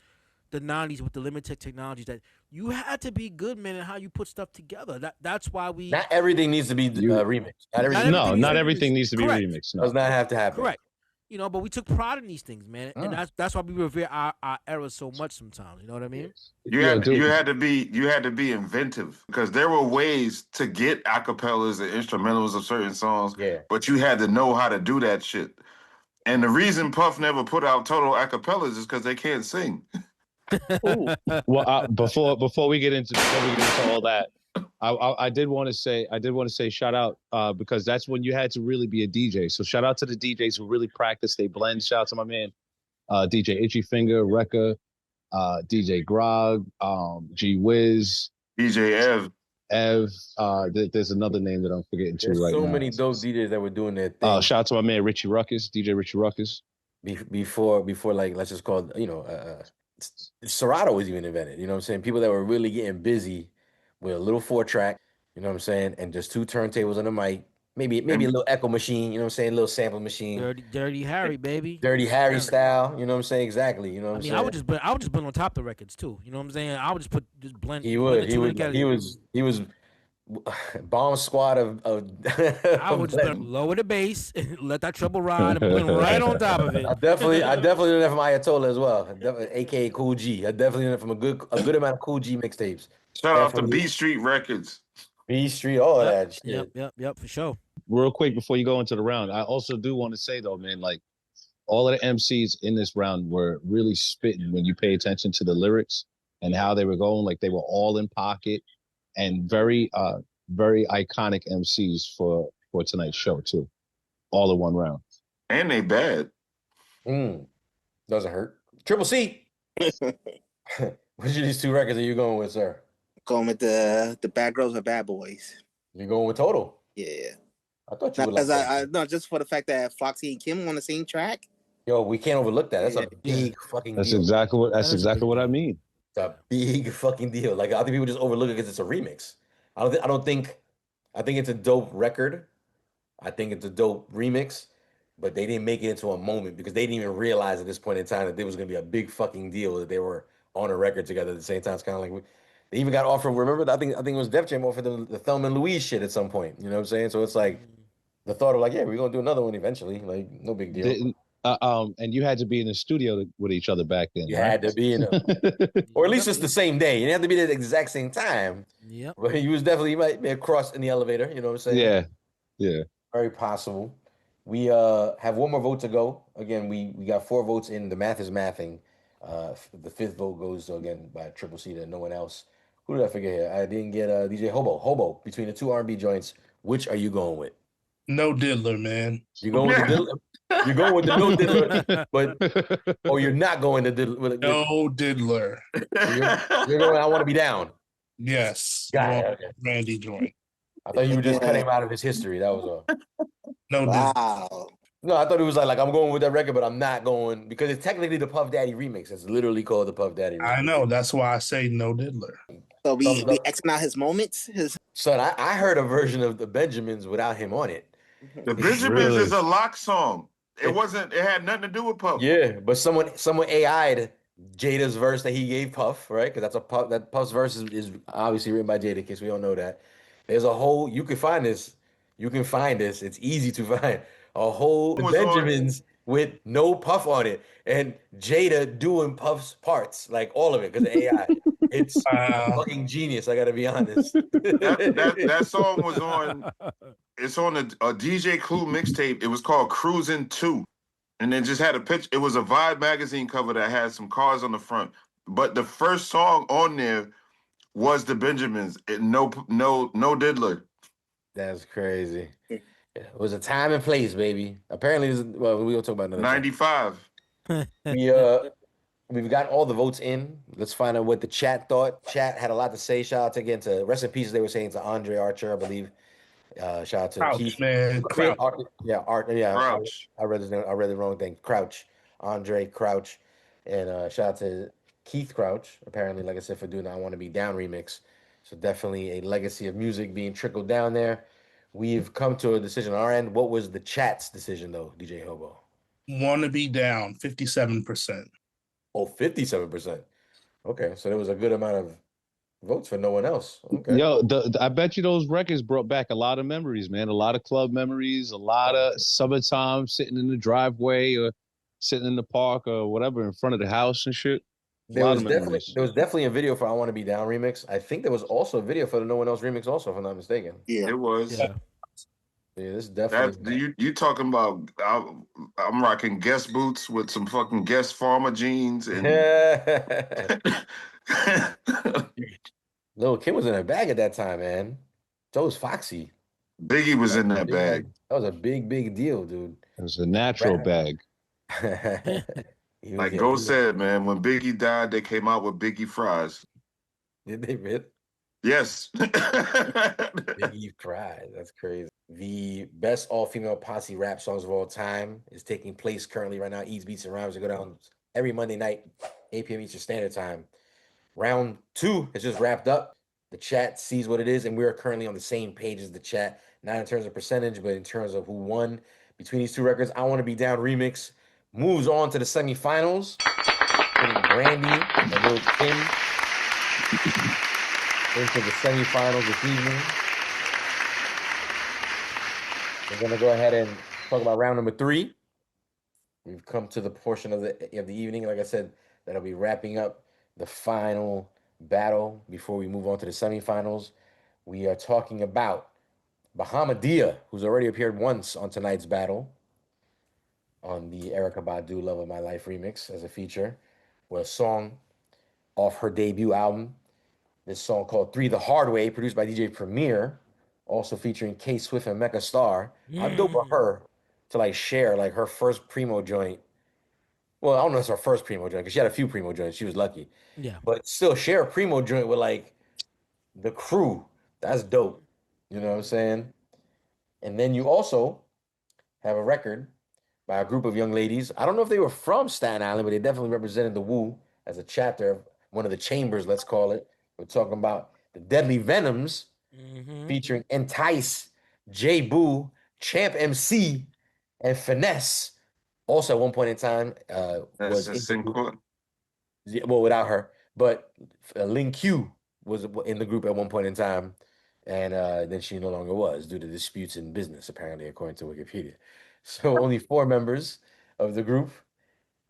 the 90s with the limited technologies, that you had to be good, man, in how you put stuff together. That's why we Not everything needs to be remixed. Not everything needs to be correct. remixed. No. Does not have to happen. Correct. You know, but we took pride in these things, man, and that's why we revere our era so much. Sometimes, you know what I mean? You had to be inventive, because there were ways to get acapellas and instrumentals of certain songs. Yeah. But you had to know how to do that shit. And the reason Puff never put out total acapellas is because they can't sing. Well, before we get into all that, I did want to say shout out because that's when you had to really be a DJ. So shout out to the DJs who really practice they blend. Shout out to my man DJ Itchy Finger, Rekka, DJ Grog, G Wiz, DJ Ev. There's another name that I'm forgetting too right now. So many dope DJs that were doing their thing. Shout out to my man Richie Ruckus, DJ Richie Ruckus. Before like, let's just call Serato was even invented. You know what I'm saying? People that were really getting busy with a little 4-track, you know what I'm saying, and just 2 turntables and a mic, maybe a little echo machine, you know what I'm saying, a little sample machine. Dirty Harry, baby. Dirty Harry style, you know what I'm saying? Exactly. You know what I'm saying? I would just blend on top of the records too. You know what I'm saying? I would just blend. He was bomb squad of I would just lower the bass, let that treble ride, and blend right on top of it. I definitely learned that from Ayatollah as well, aka Cool G. I definitely learned from a good amount of Cool G mixtapes. Shout out to B Street Records. B Street, all that shit. Yep, for sure. Real quick before you go into the round, I also do want to say though, man, like all of the MCs in this round were really spitting when you pay attention to the lyrics and how they were going. Like they were all in pocket and very iconic MCs for tonight's show too. All in one round. And they bad. Doesn't hurt. Triple C. Which of these 2 records are you going with, sir? Going with the Bad Girls or Bad Boys. You're going with Total? Yeah. I thought you would like that. No, just for the fact that Foxy and Kim on the same track. Yo, we can't overlook that. That's a big fucking That's deal. exactly what I mean. It's a big fucking deal. Like, I think people just overlook it because it's a remix. I think it's a dope record. I think it's a dope remix, but they didn't make it into a moment because they didn't even realize at this point in time that there was going to be a big fucking deal that they were on a record together at the same time. It's kind of like they even got offered. Remember, I think it was Def Jam offered the Thelma and Louise shit at some point. You know what I'm saying? So it's like the thought of like, yeah, we're gonna do another one eventually. Like, no big deal. And you had to be in the studio with each other back then. You right? had to be in or at least it's the same day. You didn't have to be there at the exact same time. Yep. But you might be across in the elevator. You know what I'm saying? Yeah. Very possible. We have one more vote to go. Again, we got 4 votes in. The math is mathing. The 5th vote goes again by Triple C to no one else. Who did I forget here? I didn't get DJ Hobo. Between the 2 R&B joints, which are you going with? No Diddler, man. You're going with the Diddler. You're going with the no Diddler, or you're not going to Diddler. No Diddler. You're going. I want to be down. Yes. Got it. Okay. Randy joint. I thought you were just cutting him out of his history. That was all. No. Wow. No, I thought it was like I'm going with that record, but I'm not going because it's technically the Puff Daddy remix. It's literally called the Puff Daddy remix. I know. That's why I say no Diddler. So we Xing out his moments. Son, I heard a version of the Benjamins without him on it. The Benjamins is a lock song. It had nothing to do with Puff. Yeah, but someone AI'd Jada's verse that he gave Puff, right? Because that Puff's verse is obviously written by Jada, in case we don't know that. There's a whole, you can find this. It's easy to find. A whole Benjamins with no Puff on it. And Jada doing Puff's parts, like all of it, because of AI. It's fucking genius, I gotta be honest. That song was on, it's on a DJ Clue mixtape. It was called Cruisin' 2. And then just had a picture. It was a Vibe magazine cover that had some cars on the front. But the first song on there was the Benjamins. No Diddler. That's crazy. It was a time and place, baby. Apparently, we're gonna talk about another 95. We've got all the votes in. Let's find out what the chat thought. Chat had a lot to say. Shout out again to rest in peace, they were saying, to Andre Archer, I believe. Shout out to Crouch, Keith. man. Crouch. Crouch. I read his name. I read the wrong thing. Crouch. Andre Crouch. And shout out to Keith Crouch, apparently, like I said, for doing the I Want to Be Down remix. So definitely a legacy of music being trickled down there. We've come to a decision on our end. What was the chat's decision, though, DJ Hobo? Wanna Be Down, 57%. Oh, 57%. Okay, so there was a good amount of votes for no one else. Okay. Yo, I bet you those records brought back a lot of memories, man. A lot of club memories, a lot of summertime sitting in the driveway or sitting in the park or whatever in front of the house and shit. There was definitely a video for I Want to Be Down remix. I think there was also a video for the No One Else remix also, if I'm not mistaken. Yeah, it was. Yeah, this definitely. You talking about? I'm rocking Guess boots with some fucking Guess Farmer jeans and. Lil Kim was in a bag at that time, man. So was Foxy. Biggie was in that bag. That was a big deal, dude. It was a natural bag. Like Go said, man, when Biggie died, they came out with Biggie fries. Did they really? Yes. Biggie fries. That's crazy. The best all-female posse rap songs of all time is taking place currently right now. Eats, Beats, and Rhymes. They go down every Monday night, 8 p.m. Eastern Standard Time. Round 2 has just wrapped up. The chat sees what it is, and we are currently on the same page as the chat, not in terms of percentage, but in terms of who won between these two records. I Want to Be Down remix moves on to the semifinals, putting Brandy and Lil Kim into the semifinals this evening. We're gonna go ahead and talk about round number 3. We've come to the portion of the evening, like I said, that'll be wrapping up the final battle before we move on to the semifinals. We are talking about Bahamadia, who's already appeared once on tonight's battle on the Erykah Badu Love of My Life remix as a feature, with a song off her debut album. This song called 3 the Hard Way, produced by DJ Premier, also featuring K Swift and Mecca Star. I'm dope for her to like share like her first Primo joint. Well, I don't know if it's her first Primo joint because she had a few Primo joints. She was lucky. Yeah. But still share a Primo joint with like the crew. That's dope. You know what I'm saying? And then you also have a record by a group of young ladies. I don't know if they were from Staten Island, but they definitely represented the Wu as a chapter of one of the chambers, let's call it. We're talking about the Deadly Venoms, featuring Entice, J Boo, Champ MC, and Finesse. Also, at one point in time, was well, without her, but Ling Q was in the group at one point in time, and then she no longer was due to disputes in business, apparently, according to Wikipedia. So only 4 members of the group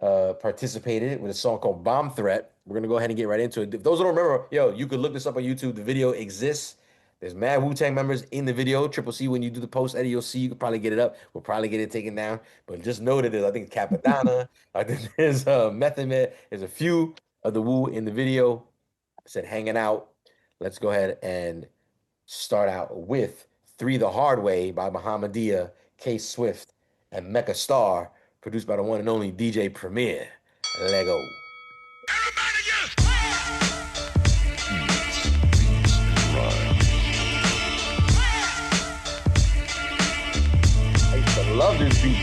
participated with a song called Bomb Threat. We're going to go ahead and get right into it. If those who don't remember, yo, you could look this up on YouTube. The video exists. There's mad Wu-Tang members in the video. Triple C, when you do the post, Eddie, you'll see. You could probably get it up. We'll probably get it taken down. But just know that there's, I think, Capadonna. I think there's Method Man. There's a few of the Wu in the video. I said hanging out. Let's go ahead and start out with 3 the Hard Way by Bahamadia, K Swift, and Mecca Star, produced by the one and only DJ Premier. Lego. I love this beat.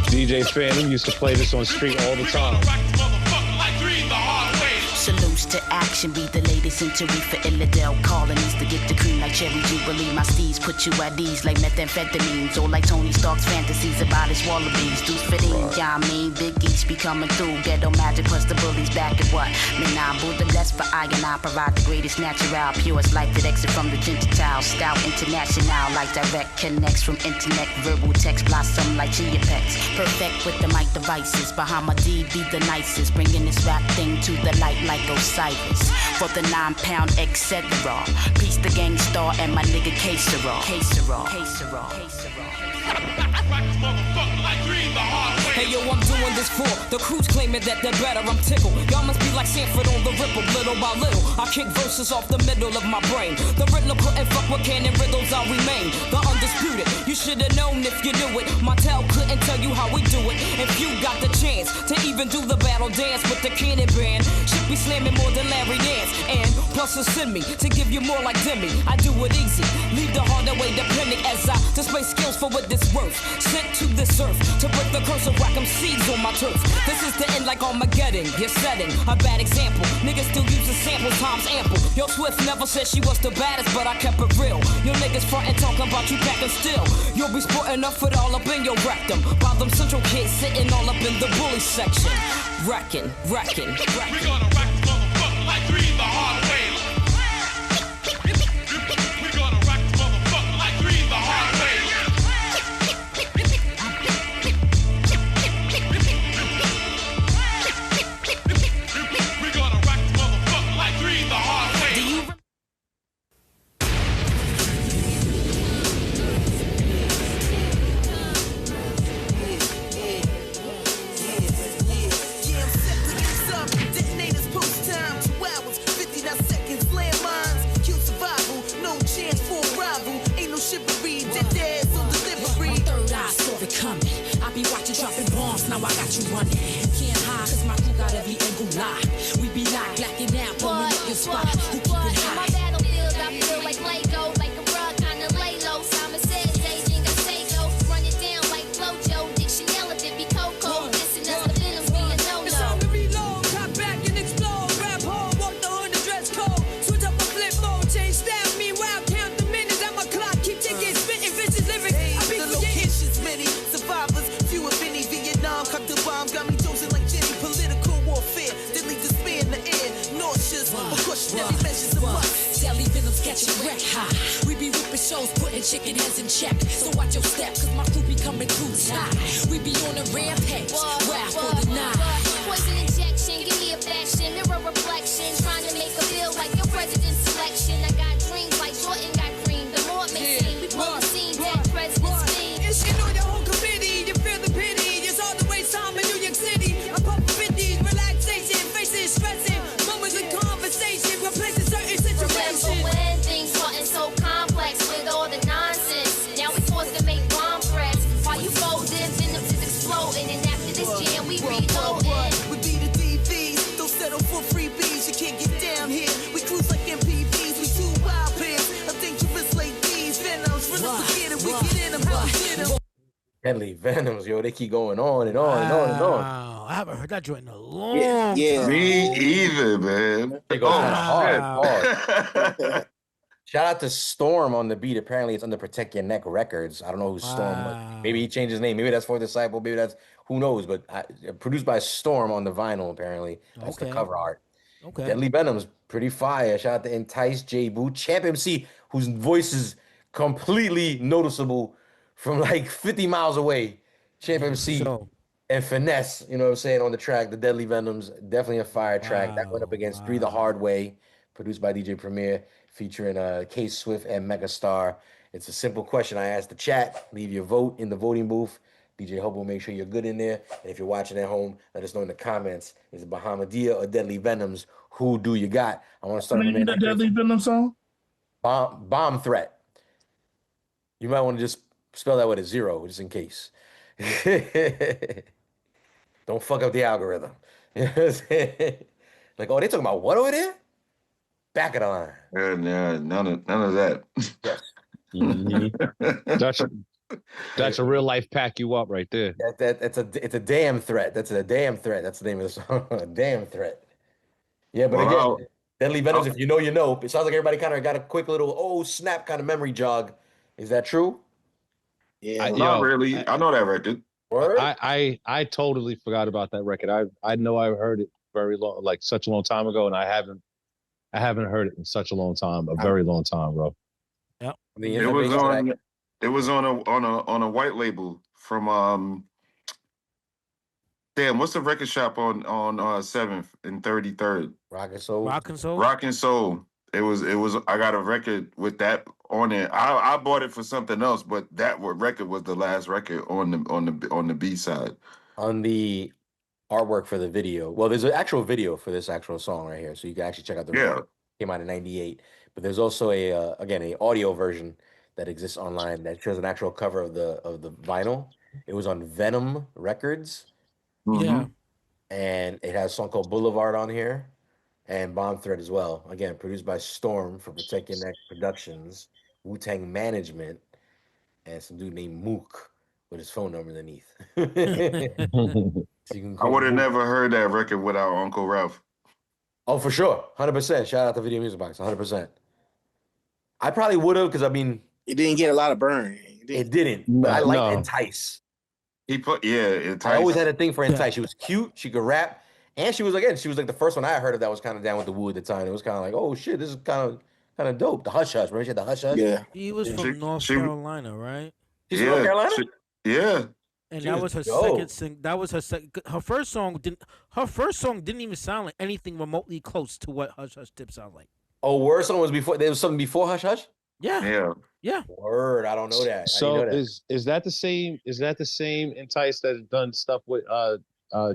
DJ Phantom used to play this on street all the time. Salutes to action, be the latest entry for Illadel colonies to get the cream like Cherry Jubilee. My steeds put you at ease like methamphetamines, or like Tony Stark's fantasies about his wallabies. Dudes fit in, yeah, I mean, Big East be coming through. Ghetto magic plus the bullies back at what? Menam Buddha blessed for I and I provide the greatest natural, purest life that exit from the Gentile. Style international, like direct connects from internet, verbal text blossom like Chia Pets. Perfect with the mic devices, Bahamadia be the nicest, bringing this rap thing to the light like Osiris. For the 9-pound, etc. Peace the gang star and my nigga K-Sera. Hey yo, I'm doing this for the crews claiming that they're better. I'm tickled. Y'all must be like Sanford on the ripple, little by little. I kick verses off the middle of my brain. The Riddler couldn't fuck with canon riddles. I'll remain the undisputed. You should've known if you knew it. Martell couldn't tell you how we do it. If you got the chance to even do the battle dance with the cannon band, should be slamming more than Larry Dance. And plus send me to give you more like Demi. I do it easy, leave the harder way depending as I display skills for what this worth. Sent to this earth to break the curse of rock seeds on my turf. This is the end like Armageddon. You're setting a bad example. Niggas still using samples, times ample. Yo, Swift never said she was the baddest, but I kept it real. Yo, niggas frontin' talking about you packing still. You'll be sporting up foot all up in your rectum. While them central kids sitting all up in the bully section. Wrecking. We gonna rock this motherfucker like 3 the hard way. We gonna rock this motherfucker like 3 the hard way. We gonna rock this motherfucker like 3 the hard way. Do you Detonators post time, 2 hours, 59 seconds, landmines, kill survival, no chance for arrival, ain't no chivalry, dead ass on delivery. My third eye saw it coming. I be watching dropping bombs, now I got you running. You can't hide, cause my crew got every angle live. We be like blacking out, pulling up your spot. Who keep it high? My battlefield, I feel like Lego, like a rug, kinda lay low. Simon says, Beijing, I say go, run it down like Flojo, dictionary, if it be Coco, listen us, the venom's be a no-no. It's time to reload, cop back and explode, rap hard, walk the hood, the dress code, switch up a flip mode, change style, meanwhile, count the minutes, I'm a clock, keep ticking, spitting vicious lyrics, I be the locations many, survivors, few if any, Vietnam, cock the bombs, got me chosen like Jenny, political warfare, deadly despair in the air, nauseous, precautionary measures of us. Deadly venom's catching wreck high. We be whipping shows, putting chicken heads in check. So watch your step, cause my crew be coming through tight. We be on a rampage, wow for the night. Poison injection, give me a fashion, mirror reflection, trying to make a feel like your president's selection. I got dreams like Jordan got cream, the more it may seem, we pull the scene, dead president's theme. It's shit on your whole committee, you feel the pity, it's all the waste time in New York City. I'm pumping 50s, relaxation, faces stressing, moments of conversation, replacing certain situations. Remember when things wasn't so complex with all the nonsense, now we forced to make bomb threats, while you folding, venoms is exploding, and after this jam we reloading. We be the DVs, don't settle for freebies, you can't get down here, we cruise like MPVs, we 2 wild pigs, I'm dangerous like these, venoms, run up and get it, we get in them, how we did them. Deadly Venoms, yo, they keep going on and on and on and on. Wow, I haven't heard that joint in a long Yeah. time. Me either, man. They go kind of hard. Shout out to Storm on the beat. Apparently, it's under Protect Your Neck Records. I don't know who Storm was. Maybe he changed his name. Maybe that's For Disciple. Maybe that's who knows. But produced by Storm on the vinyl. Apparently, that's the cover art. Okay. Deadly Venom's pretty fire. Shout out to Entice, J Boo, Champ MC, whose voice is completely noticeable from like 50 miles away. Champ MC and Finesse. You know what I'm saying on the track. The Deadly Venoms, definitely a fire track. That went up against 3 the Hard Way, produced by DJ Premier, featuring K Swift and Megastar. It's a simple question I asked the chat. Leave your vote in the voting booth. DJ Hobo, make sure you're good in there. And if you're watching at home, let us know in the comments. Is it Bahamadia or Deadly Venoms? Who do you got? I want to start with the Deadly Venom song? Bomb Threat. You might want to just spell that with a 0, just in case. Don't fuck up the algorithm. You know what I'm saying? Like, oh, they talking about what over there? Back of the line. Yeah, none of that. Yes. That's a real life pack you up right there. It's a damn threat. That's a damn threat. That's the name of the song. A damn threat. Yeah, but again, Deadly Venoms, if you know, you know. It sounds like everybody kind of got a quick little snap kind of memory jog. Is that true? Yeah, not really. I know that record. I totally forgot about that record. I know I heard it very long, like such a long time ago, and I haven't heard it in such a long time, a very long time, bro. Yeah, it was on a white label from damn, what's the record shop on 7th and 33rd? Rockin' Soul. Rockin' Soul. It was. I got a record with that on it. I bought it for something else, but that record was the last record on the B side. On the artwork for the video, well, there's an actual video for this actual song right here, so you can actually check out the video. Came out in '98, but there's also a audio version that exists online that shows an actual cover of the vinyl. It was on Venom Records. Yeah. And it has a song called Boulevard on here, and Bomb Threat as well. Again, produced by Storm for Protecting Neck Productions, Wu-Tang Management, and some dude named Mook with his phone number underneath. So you can I call would have Mook. never heard that record without Uncle Ralph. Oh, for sure. 100%. Shout out to Video Music Box. 100%. I probably would have, because I mean, it didn't get a lot of burn. It didn't. But I liked Entice. He put Entice. I always had a thing for Entice. She was cute. She could rap, and she was like the first one I heard of that was kind of down with the Wu at the time. It was kind of like, oh shit, this is kind of dope. The Hush Hush, remember she had the Hush Hush? Yeah. He was from North Carolina, right? She's from North Carolina. Yeah. And that was her second sing. That was her second. Her first song didn't. Her first song didn't even sound like anything remotely close to what Hush Hush Tip sounds like. Oh, word song was before. There was something before Hush Hush. Yeah. Word. I don't know that. So I didn't know that. is that the same? Is that the same Entice that has done stuff with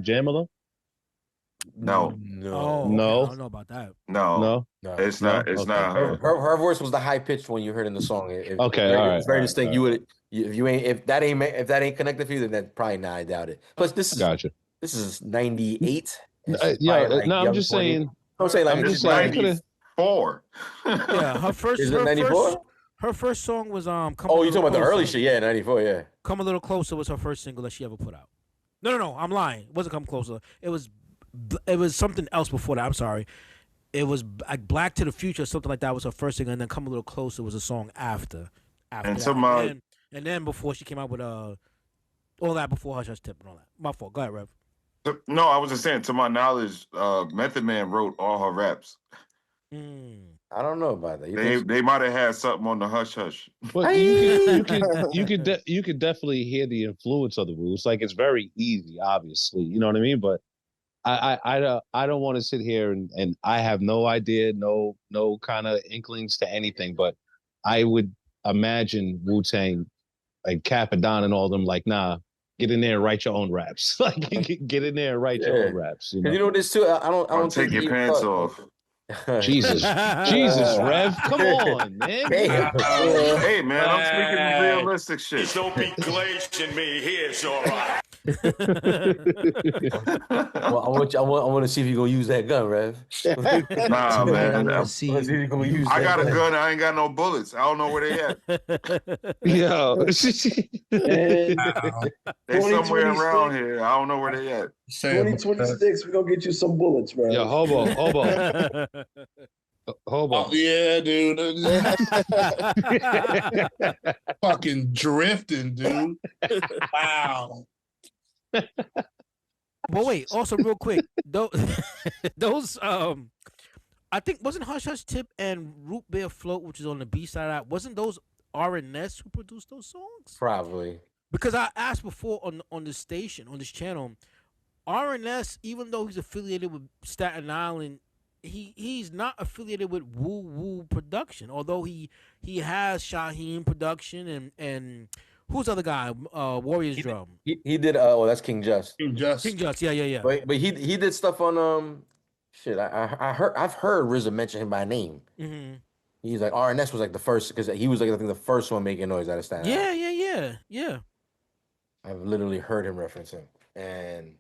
Jamila? No. Oh, No. I don't know about that. No. It's not. It's not her. Her voice was the high pitched when you heard in the song. Okay, all right. It's very distinct. You would if that ain't connected for you, then that's probably not. I doubt it. Plus, this is 98. I'm just saying. I'm saying like it's 94. Yeah, her first. Is it 94? Her first song was Come Oh, you talking about the early shit? Yeah, 94. Yeah. Come a Little Closer was her first single that she ever put out. No, I'm lying. It wasn't Come Closer. It was something else before that. I'm sorry. It was like Black to the Future, something like that was her first single, and then Come a Little Closer was a song after And that. And then before she came out with all that before Hush Hush Tip and all that. My fault. Go ahead, Rev. No, I was just saying. To my knowledge, Method Man wrote all her raps. I don't know about that. They might have had something on the Hush Hush. But you could definitely hear the influence of the rules. Like it's very easy, obviously. You know what I mean? But I don't want to sit here and I have no idea, no kind of inklings to anything. But I would imagine Wu-Tang, like Cap and Don and all them, like, nah, get in there and write your own raps. Like get in there and write your own raps. You know this too. I don't take your pants off. Jesus, Rev, come on, man. Hey, man, I'm speaking realistic shit. Don't be glazing me. Here's all right. Well, I want to see if you're gonna use that gun, Rev. Nah, man. I got a gun. gun. I ain't got no bullets. I don't know where they at. Yo, they somewhere around here. I don't know where they at. 2026, we're gonna get you some bullets, bro. Yo, hobo. Oh, yeah, dude. Fucking drifting, dude. Wow. But wait, also real quick, those I think wasn't Hush Hush Tip and Root Beer Float, which is on the B side of that, wasn't those RNS who produced those songs? Probably. Because I asked before on this station, on this channel, RNS, even though he's affiliated with Staten Island, he's not affiliated with Woo Woo Production, although he has Shaheem Production and who's the other guy? Warriors Drum. He did. That's King Just. King Just. Yeah. But he did stuff on shit. I've heard RZA mention him by name. Mm-hmm. He's like RNS was like the first because he was like I think the first one making noise out of Staten Island. Yeah. I've literally heard him reference him, and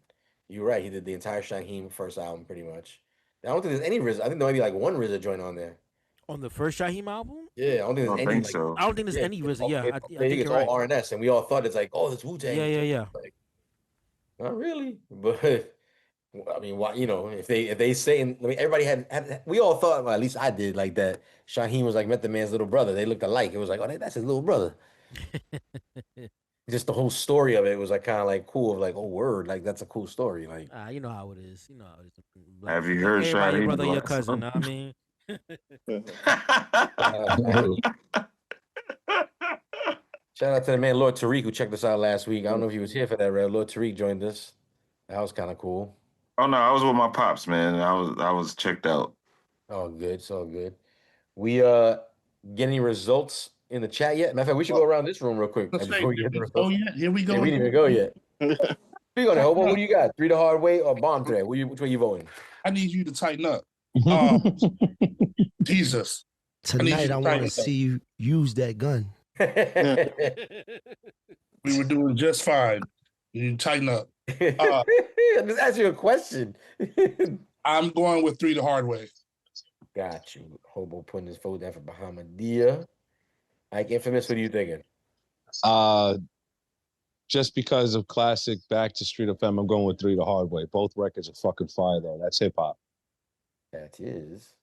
you're right. He did the entire Shaheem first album pretty much. I don't think there's any RZA. I think there might be like one RZA joint on there. On the first Shaheem album? Yeah, I don't think there's any. Think so. I don't think there's any RZA. Yeah, I think it's you're right. all RNS, and we all thought it's like, oh, it's Wu-Tang. Yeah. Like, not really, but I mean, why? You know, if they say, I mean, everybody had we all thought, well, at least I did, like that. Shaheem was like Method Man's little brother. They looked alike. It was like, oh, that's his little brother. Just the whole story of it was like kind of like cool. Of like, oh, word, like that's a cool story. Like, you know how it is. You know how it is. Have you heard Everybody, Shaheem? your brother, your cousin. Know what I mean. Shout out to the man Lord Tariq who checked us out last week. I don't know if he was here for that, Rev. Lord Tariq joined us. That was kind of cool. Oh no, I was with my pops, man. I was checked out. Oh, good. It's all good. We get any results in the chat yet? Matter of fact, we should go around this room real quick. Here we go. Yeah, we didn't even go yet. Speak on it, Hobo. What do you got? 3 the Hard Way or Bomb Threat? Which way you voting? I need you to tighten up. Jesus. Tonight I want to see you use that gun. We were doing just fine. You tighten up. I'm just asking you a question. I'm going with 3 the hard way. Got you. Hobo putting his vote down for Bahamadia. Ike Infamous, what are you thinking? Just because of classic Back to Street FM, I'm going with 3 the hard way. Both records are fucking fire though. That's hip hop. That is.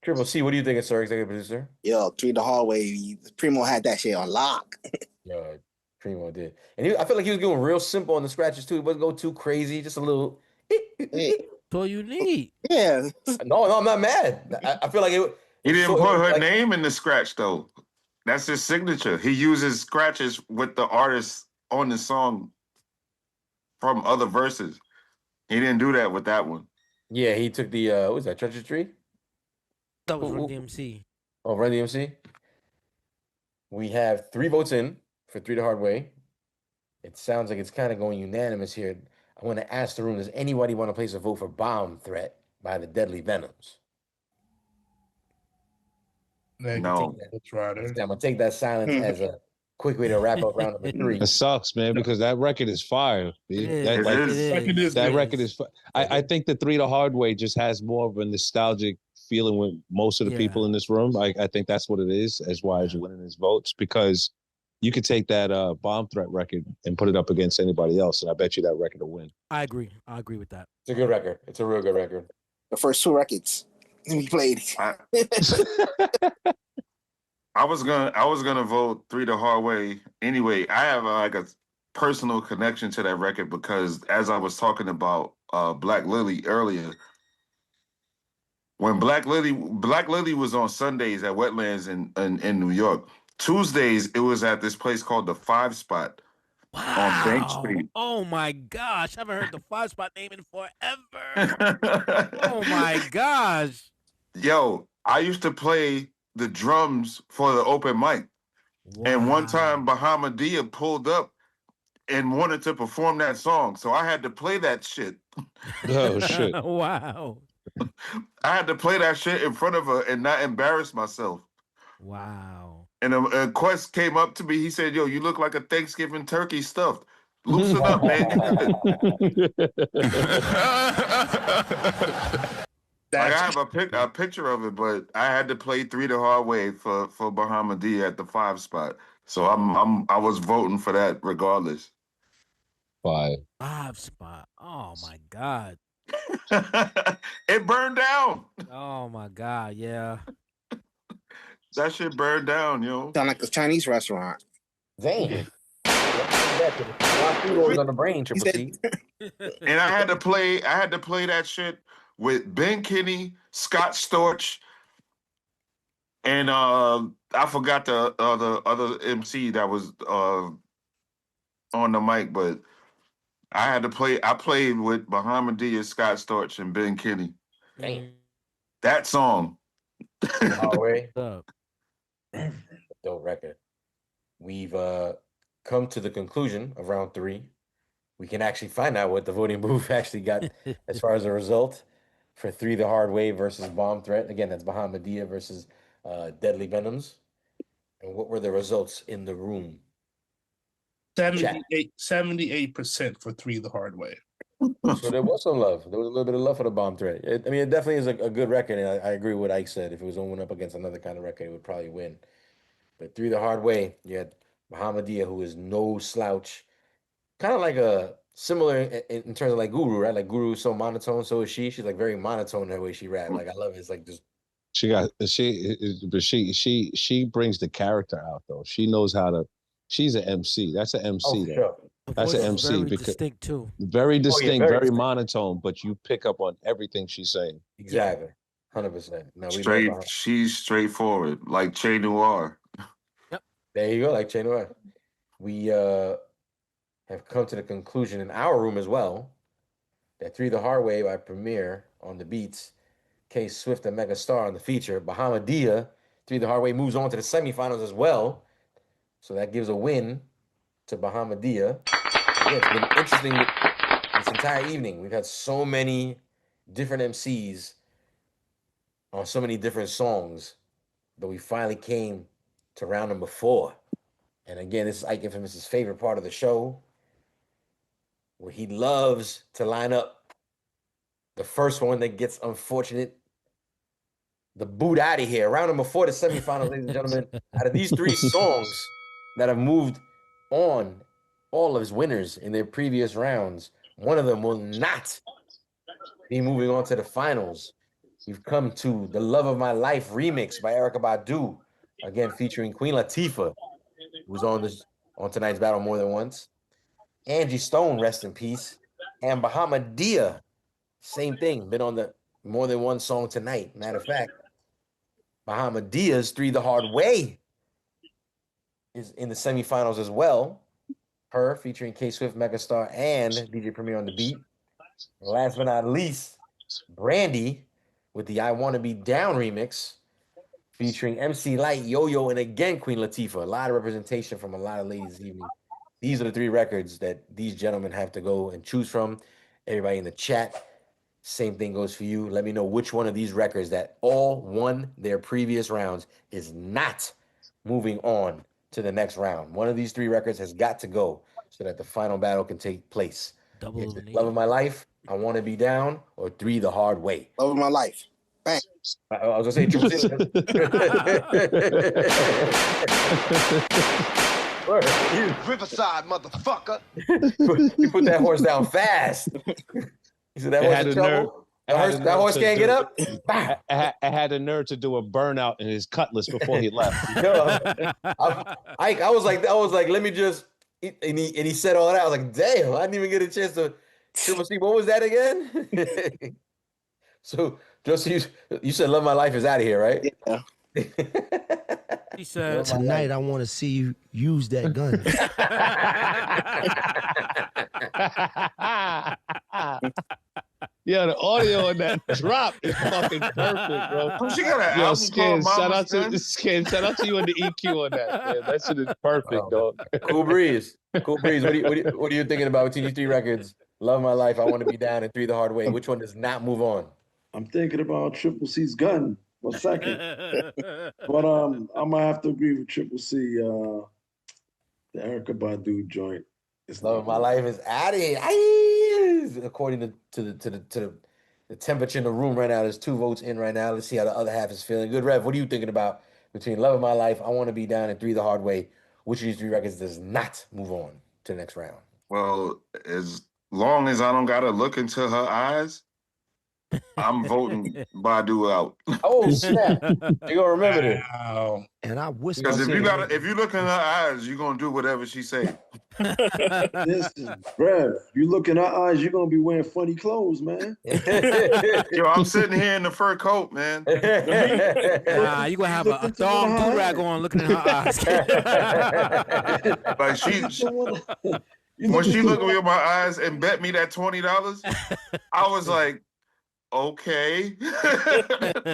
Triple C, what do you think, sir, executive producer? Yo, 3 the hard way. Primo had that shit on lock. Yeah, Primo did. And I feel like he was going real simple on the scratches too. He wasn't going too crazy, just a little. Hey. That's all you need. Yeah. No, I'm not mad. I feel like it. He didn't put her name in the scratch though. That's his signature. He uses scratches with the artists on the song from other verses. He didn't do that with that one. Yeah, he took the what was that, Treasure Tree? That was Run DMC. Oh, Run DMC. We have 3 votes in for 3 the hard way. It sounds like it's kind of going unanimous here. I want to ask the room, does anybody want to place a vote for Bomb Threat by the Deadly Venoms? No. That's right. I'm going to take that silence as a quick way to wrap up round number 3. It sucks, man, because that record is fire. That record is fire. I think the 3 the hard way just has more of a nostalgic feeling with most of the people in this room. I think that's what it is, as why he's winning his votes, because you could take that Bomb Threat record and put it up against anybody else, and I bet you that record will win. I agree with that. It's a good record. It's a real good record. The first 2 records we played. I was gonna vote 3 the hard way anyway. I have like a personal connection to that record because as I was talking about Black Lily earlier, when Black Lily was on Sundays at Wetlands in New York. Tuesdays it was at this place called the 5 Spot on Bank Street. Oh my gosh, I haven't heard the 5 Spot name in forever. Oh my gosh. Yo, I used to play the drums for the open mic. Wow. And one time Bahamadia pulled up and wanted to perform that song. So I had to play that shit. Oh, shit. Wow. I had to play that shit in front of her and not embarrass myself. Wow. And a Quest came up to me. He said, yo, you look like a Thanksgiving turkey stuffed. Loosen up, man. Like I have a picture of it, but I had to play 3 the hard way for Bahamadia at the 5 Spot. So I was voting for that regardless. 5 Spot. Oh my God. It burned down. Oh my God, yeah. That shit burned down, yo. Sound like a Chinese restaurant. Damn. On the brain, Triple C. And I had to play that shit with Ben Kinney, Scott Storch, and I forgot the other MC that was on the mic, but I had to play. I played with Bahamadia, Scott Storch, and Ben Kinney. Damn. That song. Dope record. We've come to the conclusion of round 3. We can actually find out what the voting booth actually got as far as a result for 3 the hard way versus Bomb Threat. Again, that's Bahamadia versus Deadly Venoms. And what were the results in the room? 78% for 3 the hard way. So there was some love. There was a little bit of love for the Bomb Threat. It definitely is a good record, and I agree with what Ike said. If it was going up against another kind of record, it would probably win. But 3 the hard way, you had Bahamadia, who is no slouch. Kind of like a similar in terms of like Guru, right? Like Guru is so monotone, so is she. She's like very monotone in the way she rap. Like I love it. It's like just she brings the character out though. She knows how to. She's an MC. That's an MC. Sure. That's an MC. Very because distinct too. Very distinct, very very distinct. monotone, but you pick up on everything she's saying. Exactly. 100%. She's straightforward, like Che Noir. Yep. There you go, like Che Noir. We have come to the conclusion in our room as well that 3 the hard way by Premier on the beats, K Swift and Mega Star on the feature, Bahamadia, 3 the hard way moves on to the semifinals as well. So that gives a win to Bahamadia. Yeah, it's been interesting this entire evening. We've had so many different MCs on so many different songs, but we finally came to round number 4. And again, this is Ike Infamous's favorite part of the show, where he loves to line up the first one that gets unfortunate, the boot out of here. Round number 4, the semifinals, ladies and gentlemen. Out of these 3 songs that have moved on, all of his winners in their previous rounds, one of them will not be moving on to the finals. We've come to The Love of My Life remix by Erykah Badu, again featuring Queen Latifah, who was on tonight's battle more than once. Angie Stone, rest in peace. And Bahamadia, same thing, been on the more than one song tonight. Matter of fact, Bahamadia's 3 The Hard Way is in the semifinals as well. Her featuring K-Swift, Megastar, and DJ Premier on the beat. Last but not least, Brandy with the I Wanna Be Down remix featuring MC Lyte, Yo-Yo, and again Queen Latifah. A lot of representation from a lot of ladies this evening. These are the 3 records that these gentlemen have to go and choose from. Everybody in the chat, same thing goes for you. Let me know which one of these records that all won their previous rounds is not moving on to the next round. One of these 3 records has got to go so that the final battle can take place. Love of My Life, I Wanna Be Down, or 3 The Hard Way. Love of My Life. Bang. I was gonna say Triple C. Riverside, motherfucker. You put that horse down fast. You said that horse in trouble? That horse can't get up? I had the nerve to do a burnout in his cutlass before he left. I was like, let me just, and he said all that. I was like, damn, I didn't even get a chance to Triple C. What was that again? So, Josie, you said Love My Life is out of here, right? Yeah. He said, tonight I want to see you use that gun. Yeah, the audio on that drop is fucking perfect, bro. She got an Yo, album Skin, called shout Mama's out to Gun? Skin, shout out to you on the EQ on that. Man. That shit is perfect, dog. Cool breeze. What are you thinking about between these 3 records? Love My Life, I Want to Be Down, and 3 The Hard Way. Which one does not move on? I'm thinking about Triple C's gun for a second. But I'm gonna have to agree with Triple C. The Erykah Badu joint. It's Love of My Life is out of here. According to the temperature in the room right now, there's 2 votes in right now. Let's see how the other half is feeling. Good Rev, what are you thinking about between Love of My Life, I Want to Be Down, and 3 The Hard Way? Which of these 3 records does not move on to the next round? Well, as long as I don't gotta look into her eyes, I'm voting Badu out. Oh snap! You gonna remember this? Wow. And I whisper. Because if you look in her eyes, you're gonna do whatever she say. Listen, Rev, you look in her eyes, you're gonna be wearing funny clothes, man. Yo, I'm sitting here in the fur coat, man. Nah, you gonna have a thong do-rag on looking in her eyes. Like when she looked me in my eyes and bet me that $20, I was like, okay.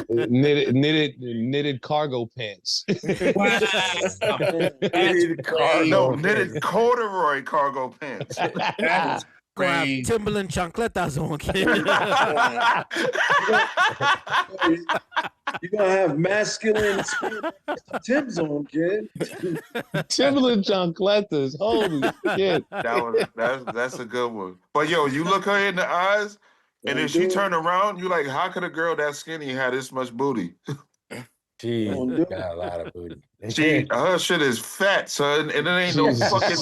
knitted cargo pants. Knitted corduroy cargo pants. Grab Timberland chancletas on, kid. You're gonna have masculine Tim's on, kid. Timberland chancletas. Holy shit. That's a good one. But yo, you look her in the eyes, and if she turn around, you like, how could a girl that skinny have this much booty? She got a lot of booty. Her shit is fat, son, and it ain't no fucking.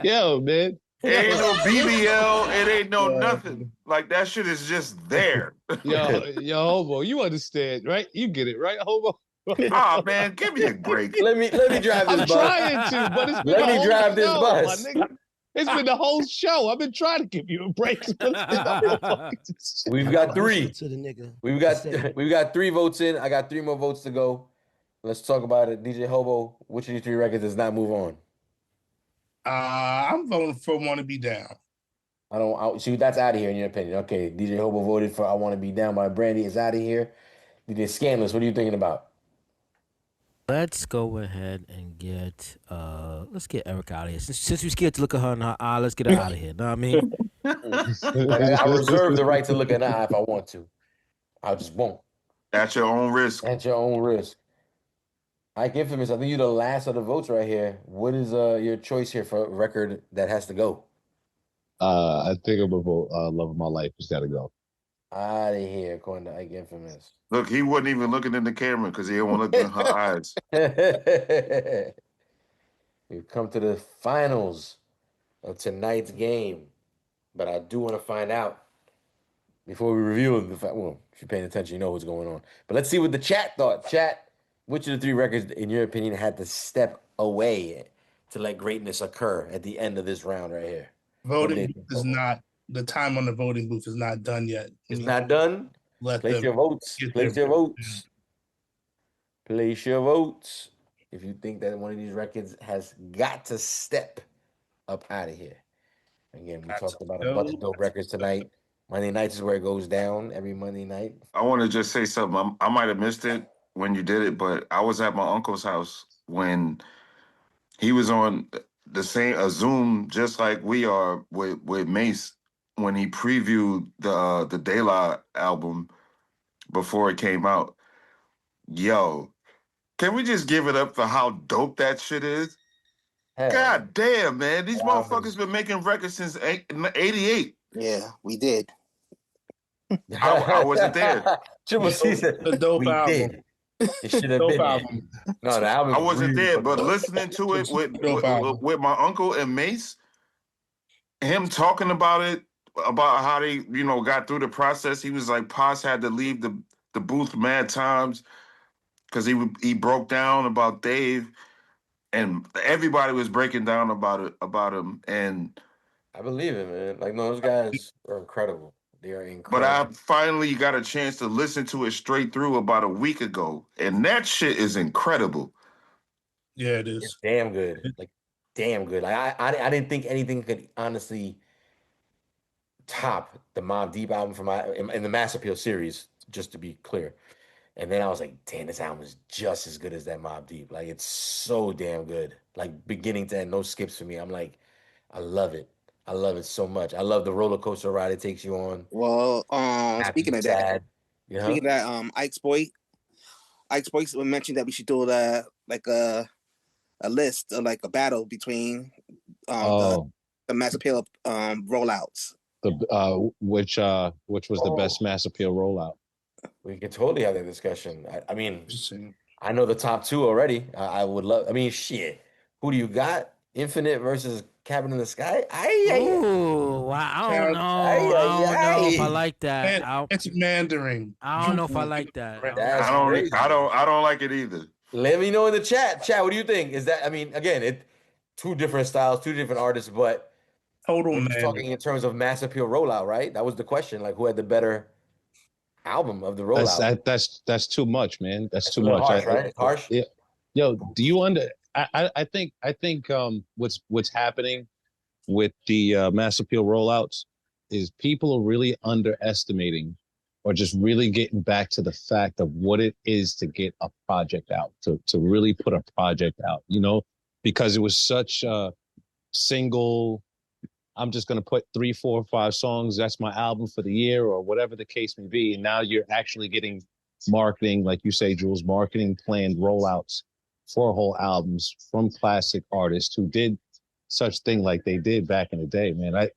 Yo, man. It ain't no BBL. It ain't no nothing. Like that shit is just there. Yo, hobo, you understand, right? You get it, right, hobo? Oh man, give me a break. Let me drive this bus. I'm trying to, but it's been let me drive this bus. My nigga. It's been the whole show. I've been trying to give you a break. We've got 3. We've got 3 votes in. I got 3 more votes to go. Let's talk about it. DJ Hobo, which of these 3 records does not move on? I'm voting for "Wanna Be Down." See, that's out of here in your opinion. Okay, DJ Hobo voted for "I Want to Be Down" by Brandy. Is out of here. DJ Scandalous, what are you thinking about? Let's go ahead and get let's get Erykah out of here. Since you're scared to look at her in her eye, let's get her out of here. Know what I mean? I reserve the right to look at her eye if I want to. I just won't. At your own risk. At your own risk. Ike Infamous, I think you're the last of the votes right here. What is your choice here for a record that has to go? I think I'm gonna vote Love of My Life has got to go. Out of here, according to Ike Infamous. Look, he wasn't even looking in the camera because he didn't want to look in her eyes. We've come to the finals of tonight's game. But I do want to find out before we reveal the fact. Well, if you're paying attention, you know what's going on. But let's see what the chat thought. Chat, which of the 3 records, in your opinion, had to step away to let greatness occur at the end of this round right here? Voting booth is not, the time on the voting booth is not done yet. It's not done? Place your votes. Place your votes. Place your votes. If you think that one of these records has got to step up out of here. Again, we talked about a bunch of dope records tonight. Monday nights is where it goes down every Monday night. I want to just say something. I might have missed it when you did it, but I was at my uncle's house when he was on a Zoom just like we are with Mace when he previewed the De La album before it came out. Yo, can we just give it up for how dope that shit is? Hell. God damn, man. These motherfuckers been making records since 88. Yeah, we did. I wasn't there. Triple C said, the dope we album. did. It should have been album. No, the album. I wasn't there, but listening to it with my uncle and Mace, him talking about it, about how they, got through the process. He was like, Posse had to leave the booth mad times because he broke down about Dave, and everybody was breaking down about him. And I believe it, man. Like, no, those guys are incredible. They are incredible. But I finally got a chance to listen to it straight through about a week ago, and that shit is incredible. Yeah, it is. It's damn good. Like, damn good. Like, I didn't think anything could honestly top the Mobb Deep album from in the Mass Appeal series, just to be clear. And then I was like, damn, this album is just as good as that Mobb Deep. Like, it's so damn good. Like, beginning to end, no skips for me. I'm like, I love it. I love it so much. I love the roller coaster ride it takes you on. Well, speaking of that, Ike Spoit mentioned that we should do a list of like a battle between the Mass Appeal rollouts. Which was the best Mass Appeal rollout? We could totally have that discussion. I mean, I know the top 2 already. I would love. I mean, shit. Who do you got? Infinite versus Cabin in the Sky? Ooh, I don't know. I don't know if I like that. It's Mandarin. I don't know if I like that. I don't like it either. Let me know in the chat. Chat, what do you think? Is that, I mean, again, 2 different styles, 2 different artists, but we're talking in terms of Mass Appeal rollout, right? That was the question. Like, who had the better album of the rollout? That's too much, man. That's too much. Harsh, right? Harsh. Yeah. Yo, do you I think what's happening with the Mass Appeal rollouts is people are really underestimating or just really getting back to the fact of what it is to get a project out, to really put a project out, because it was such a single, I'm just going to put 3, 4, 5 songs. That's my album for the year or whatever the case may be. And now you're actually getting marketing, like you say, Jules, marketing planned rollouts for whole albums from classic artists who did such thing like they did back in the day, man. But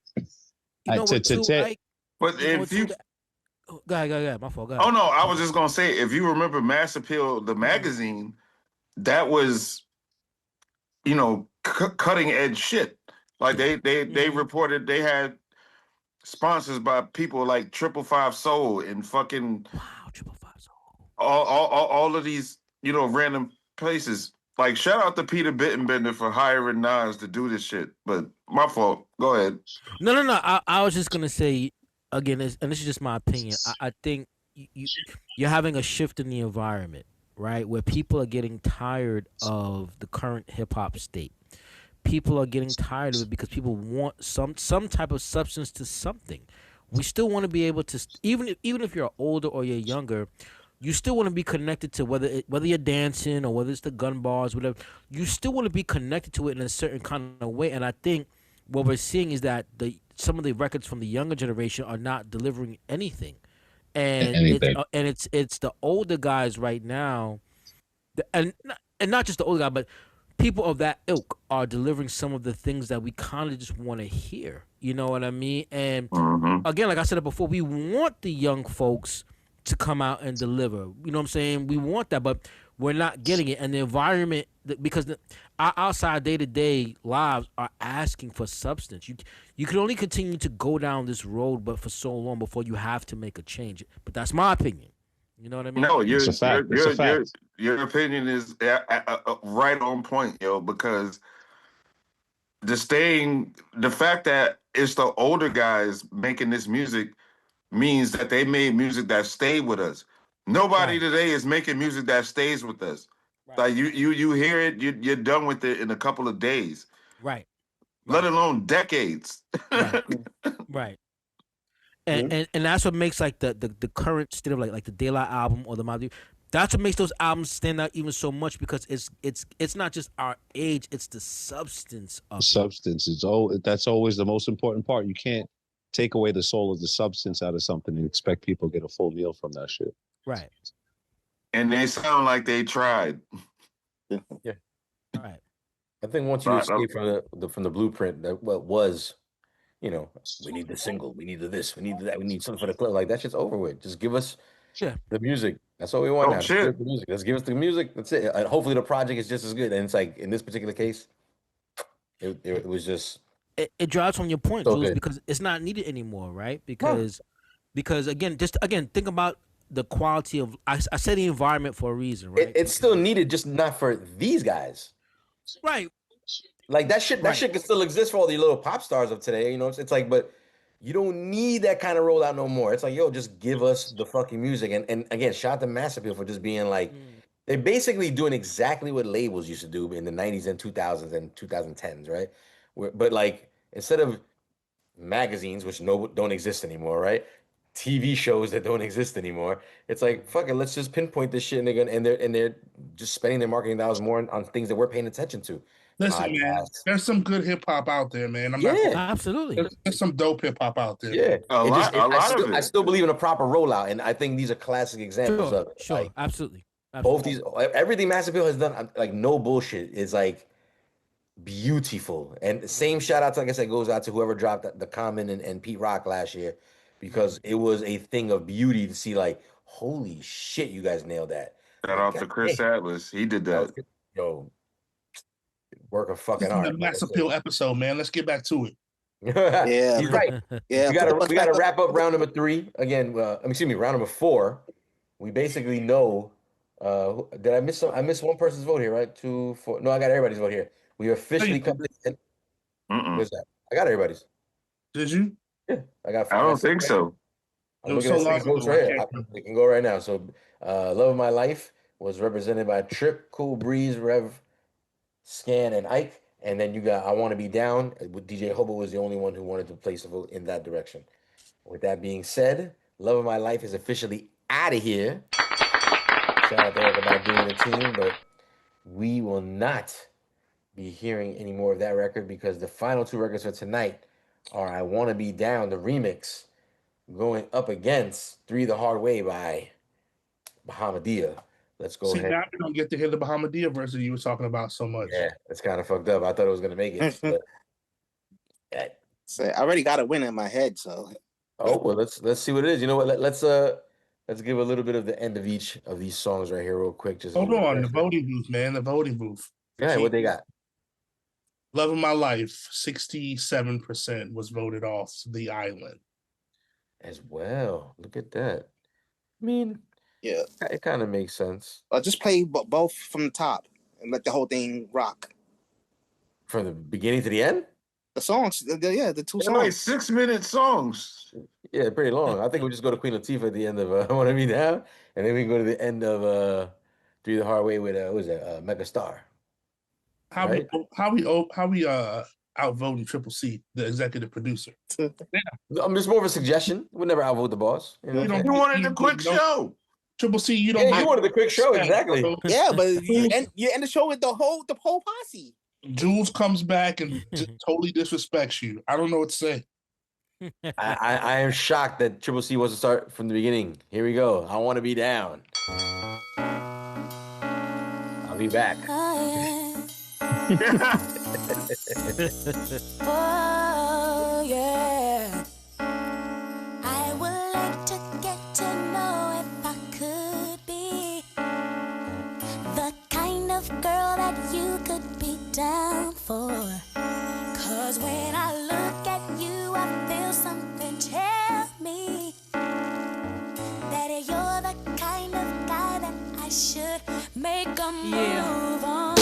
if you go ahead, my fault. Go ahead. Oh no, I was just gonna say, if you remember Mass Appeal, the magazine, that was, cutting edge shit. Like they reported they had sponsors by people like 555 Soul and fucking 555 Soul. All of these, random places. Like, shout out to Peter Bittenbender for hiring Nas to do this shit. But my fault. Go ahead. No. I was just gonna say again, and this is just my opinion. I think you're having a shift in the environment, right? Where people are getting tired of the current hip hop state. People are getting tired of it because people want some type of substance to something. We still want to be able to, even if you're older or you're younger, you still want to be connected to whether you're dancing or whether it's the gun bars, whatever. You still want to be connected to it in a certain kind of way. And I think what we're seeing is that some of the records from the younger generation are not delivering anything. and it's the older guys right now, and not just the older guy, but people of that ilk are delivering some of the things that we kind of just want to hear. You know what I mean? And again, like I said before, we want the young folks to come out and deliver. You know what I'm saying? We want that, but we're not getting it. And the environment, because our outside day-to-day lives are asking for substance. You can only continue to go down this road, but for so long before you have to make a change. But that's my opinion. You know what I mean? No, It's a fact. It's a fact. Your opinion is right on point, yo, because the fact that it's the older guys making this music means that they made music that stayed with us. Nobody today is making music that stays with us. Like you hear it, you're done with it in a couple of days. Right. Let alone decades. Right. And that's what makes like the current state of like the De La album or the Madu. That's what makes those albums stand out even so much, because it's not just our age, it's the substance of substance. That's always the most important part. You can't take away the soul of the substance out of something and expect people to get a full meal from that shit. Right. And they sound like they tried. Yeah. All right. I think once you escape from the blueprint that what was, we need the single, we need the this, we need that, we need something for the club. Like that shit's over with. Just give us the music. That's all we want now. Just the music. Let's give us the music. That's it. And hopefully the project is just as good. And it's like in this particular case, it was just. It drives on your point, so Jules, good. because it's not needed anymore, right? Because again, think about the quality of. I said the environment for a reason, right? It's still needed, just not for these guys. Right. Like that shit. That shit can still exist for all the little pop stars of today. It's like, but you don't need that kind of rollout no more. It's like, yo, just give us the fucking music. And again, shout out to Mass Appeal for just being like, they're basically doing exactly what labels used to do in the 90s and 2000s and 2010s, right? But like, instead of magazines, which don't exist anymore, right? TV shows that don't exist anymore. It's like, fuck it, let's just pinpoint this shit, and they're just spending their marketing dollars more on things that we're paying attention to. Listen, man, there's some good hip hop out there, man. Absolutely. There's some dope hip hop out there. Yeah, a lot of it. I still believe in a proper rollout, and I think these are classic examples of it. Sure, like, absolutely. Both these, everything Mass Appeal has done, like no bullshit, is like beautiful. And the same shout out, like I said, goes out to whoever dropped the Common and Pete Rock last year, because it was a thing of beauty to see. Like, holy shit, you guys nailed that. Shout out to Chris Atlas. He did that. Yo, work of fucking This is art. the Mass Appeal episode, man. Let's get back to it. Yeah, he's right. Yeah, we gotta wrap up round number 3 again. Round number 4. We basically know. Did I miss some? I missed one person's vote here, right? 2, 4. No, I got everybody's vote here. We officially come to. Where's that? I got everybody's. Did you? Yeah, I got. I don't think so. I'm looking at 6 votes right here. We can go right now. So, Love of My Life was represented by Trip, Cool Breeze, Rev, Scan, and Ike. And then you got I Want to Be Down. With DJ Hobo was the only one who wanted to place a vote in that direction. With that being said, Love of My Life is officially out of here. Shout out to everybody doing the team, but we will not be hearing any more of that record, because the final 2 records for tonight are I Want to Be Down, the remix, going up against 3 the Hard Way by Bahamadia. Let's go ahead. Now we don't get to hear the Bahamadia version you were talking about so much. Yeah, it's kind of fucked up. I thought it was gonna make it. But, So I already got a win in my head, so. Oh well, let's see what it is. You know what? Let's give a little bit of the end of each of these songs right here, real quick. Just hold on, the voting booth, man. The voting booth. Yeah, what they got? Love of My Life, 67% was voted off the island. As well. Look at that. I mean, yeah, it kind of makes sense. Just play both from the top and let the whole thing rock. From the beginning to the end? The songs, the 2 songs. Like 6-minute songs. Yeah, pretty long. I think we just go to Queen Latifah at the end of I Want to Be Down, and then we can go to the end of 3 the Hard Way with what was it, Mega Star. How we outvoting Triple C, the executive producer? It's more of a suggestion. We'll never outvote the boss. You wanted the quick show. Triple C, you don't. Yeah, you wanted the quick show, exactly. Yeah, but you end the show with the whole posse. Jules comes back and totally disrespects you. I don't know what to say. I am shocked that Triple C wants to start from the beginning. Here we go. I want to be down. I'll be back. Oh, yeah. I would like to get to know if I could be the kind of girl that you could be down for. 'Cause when I look at you, I feel something tell me that you're the kind of guy that I should make a move on.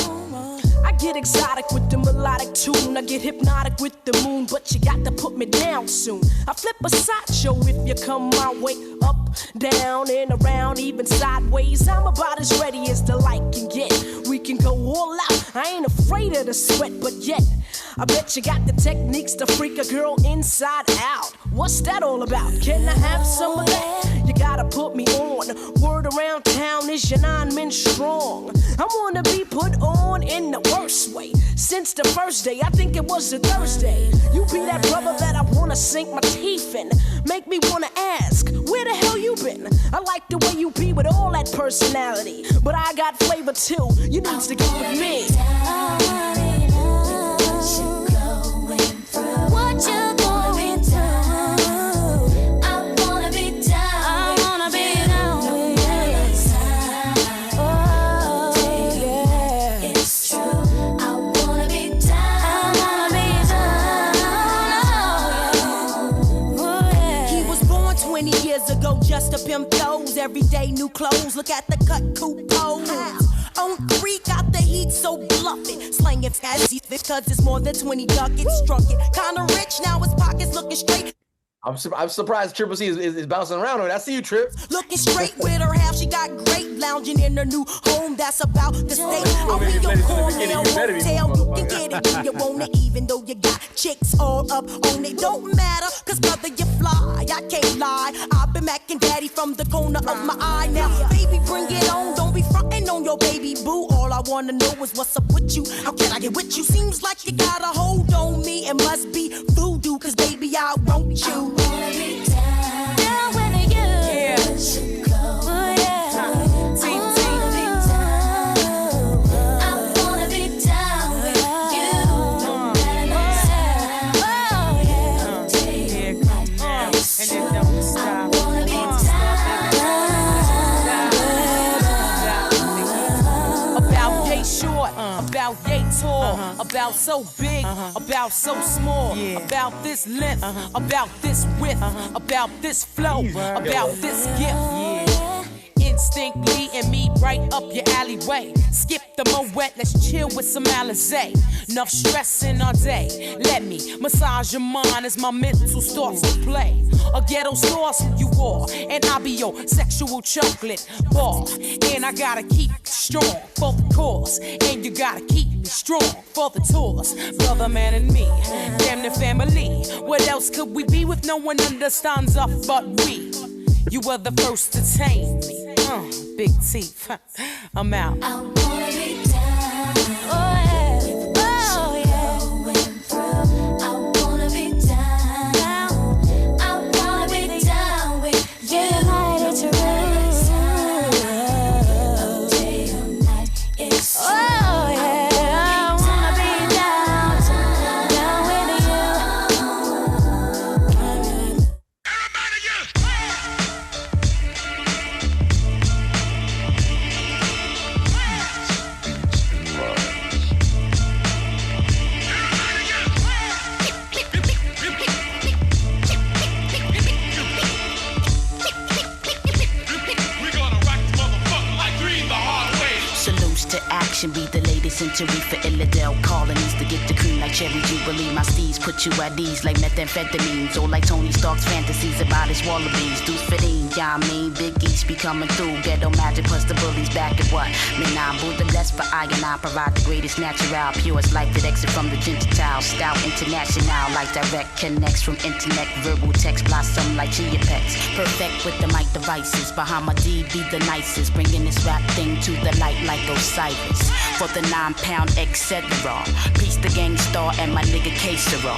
I get exotic with the melodic tune. I get hypnotic with the moon, but you got to put me down soon. I flip a sideshow if you come my way. Up, down, and around, even sideways. I'm about as ready as the light can get. We can go all out. I ain't afraid of the sweat, but yet I bet you got the techniques to freak a girl inside out. What's that all about? Can I have some of that? You gotta put me on. Word around town is you're 9 men strong. I wanna be put on in the worst way. Since the first day, I think it was a Thursday. You be that brother that I wanna sink my teeth in. Make me wanna ask, where the hell you been? I like the way you be with all that personality, but I got flavor too. You need to get with me. What you going through? I wanna be down. I wanna be down with you. Oh yeah, it's true. I wanna be down. I wanna be down. Oh yeah. He was born 20 years ago, just to pimp those. Everyday new clothes. Look at the cut, cool pose. On 3, got the heat, so bluff it. Slanging fancy because it's more than 20 ducats. Struck it, kinda rich, now his pockets looking straight. I'm surprised Triple C is bouncing around on it. I see you, Trip. Looking straight with her half, she got great. Lounging in her new home, that's about the state. I'll be your cornmeal hotel, you can get it if you want it. Even though you got chicks all up on it, don't matter, 'cause brother, you fly, I can't lie. I've been macking daddy from the corner of my eye. Now, baby, bring it on, don't be frontin' on your baby boo. All I wanna know is what's up with you. How can I get with you? Seems like you got a hold on me. It must be voodoo, 'cause baby, I want you. I wanna be down, down with you. Yeah. Oh yeah. I wanna be down. I wanna be down with you. No matter the time. Oh yeah. Day or night, it's true. I wanna be down. About yay short, about yay tall, about so big, about so small, about this length, about this width, about this flow, about this gift. Instinctly and me right up your alleyway. Skip the moet, let's chill with some Alizé. Enough stressing all day. Let me massage your mind as my mental starts to play. A ghetto sauce you are, and I'll be your sexual chocolate bar. And I gotta keep strong for the cause, and you gotta keep me strong for the tours. Brother, man, and me, damn the family. What else could we be with no one understands us but we? You were the first to tame me. Big teeth, I'm out. I wanna be down. Oh yeah. Oh yeah. I wanna be down. I wanna be down with you. It's true. Day or night, it's true. Oh yeah. I wanna be down, down with you. Action be the latest century for Illidale colonies to get the cream like cherry jubilee. My steeds put you at ease like methamphetamines, or like Tony Stark's fantasies about his wallabies. Dudes fitting, yeah, I mean, Big East be coming through. Ghetto magic plus the bullies back at what? Midnight Buddha blessed for I and I provide the greatest natural, purest life that exit from the Gentile. Style international like direct connects from internet, verbal text blossom like chia pets. Perfect with the mic devices. Bahamadia be the nicest, bringing this rap thing to the light like OC. Cyrus. For the 9-pound etc. Peace the gang star and my nigga K-Sera.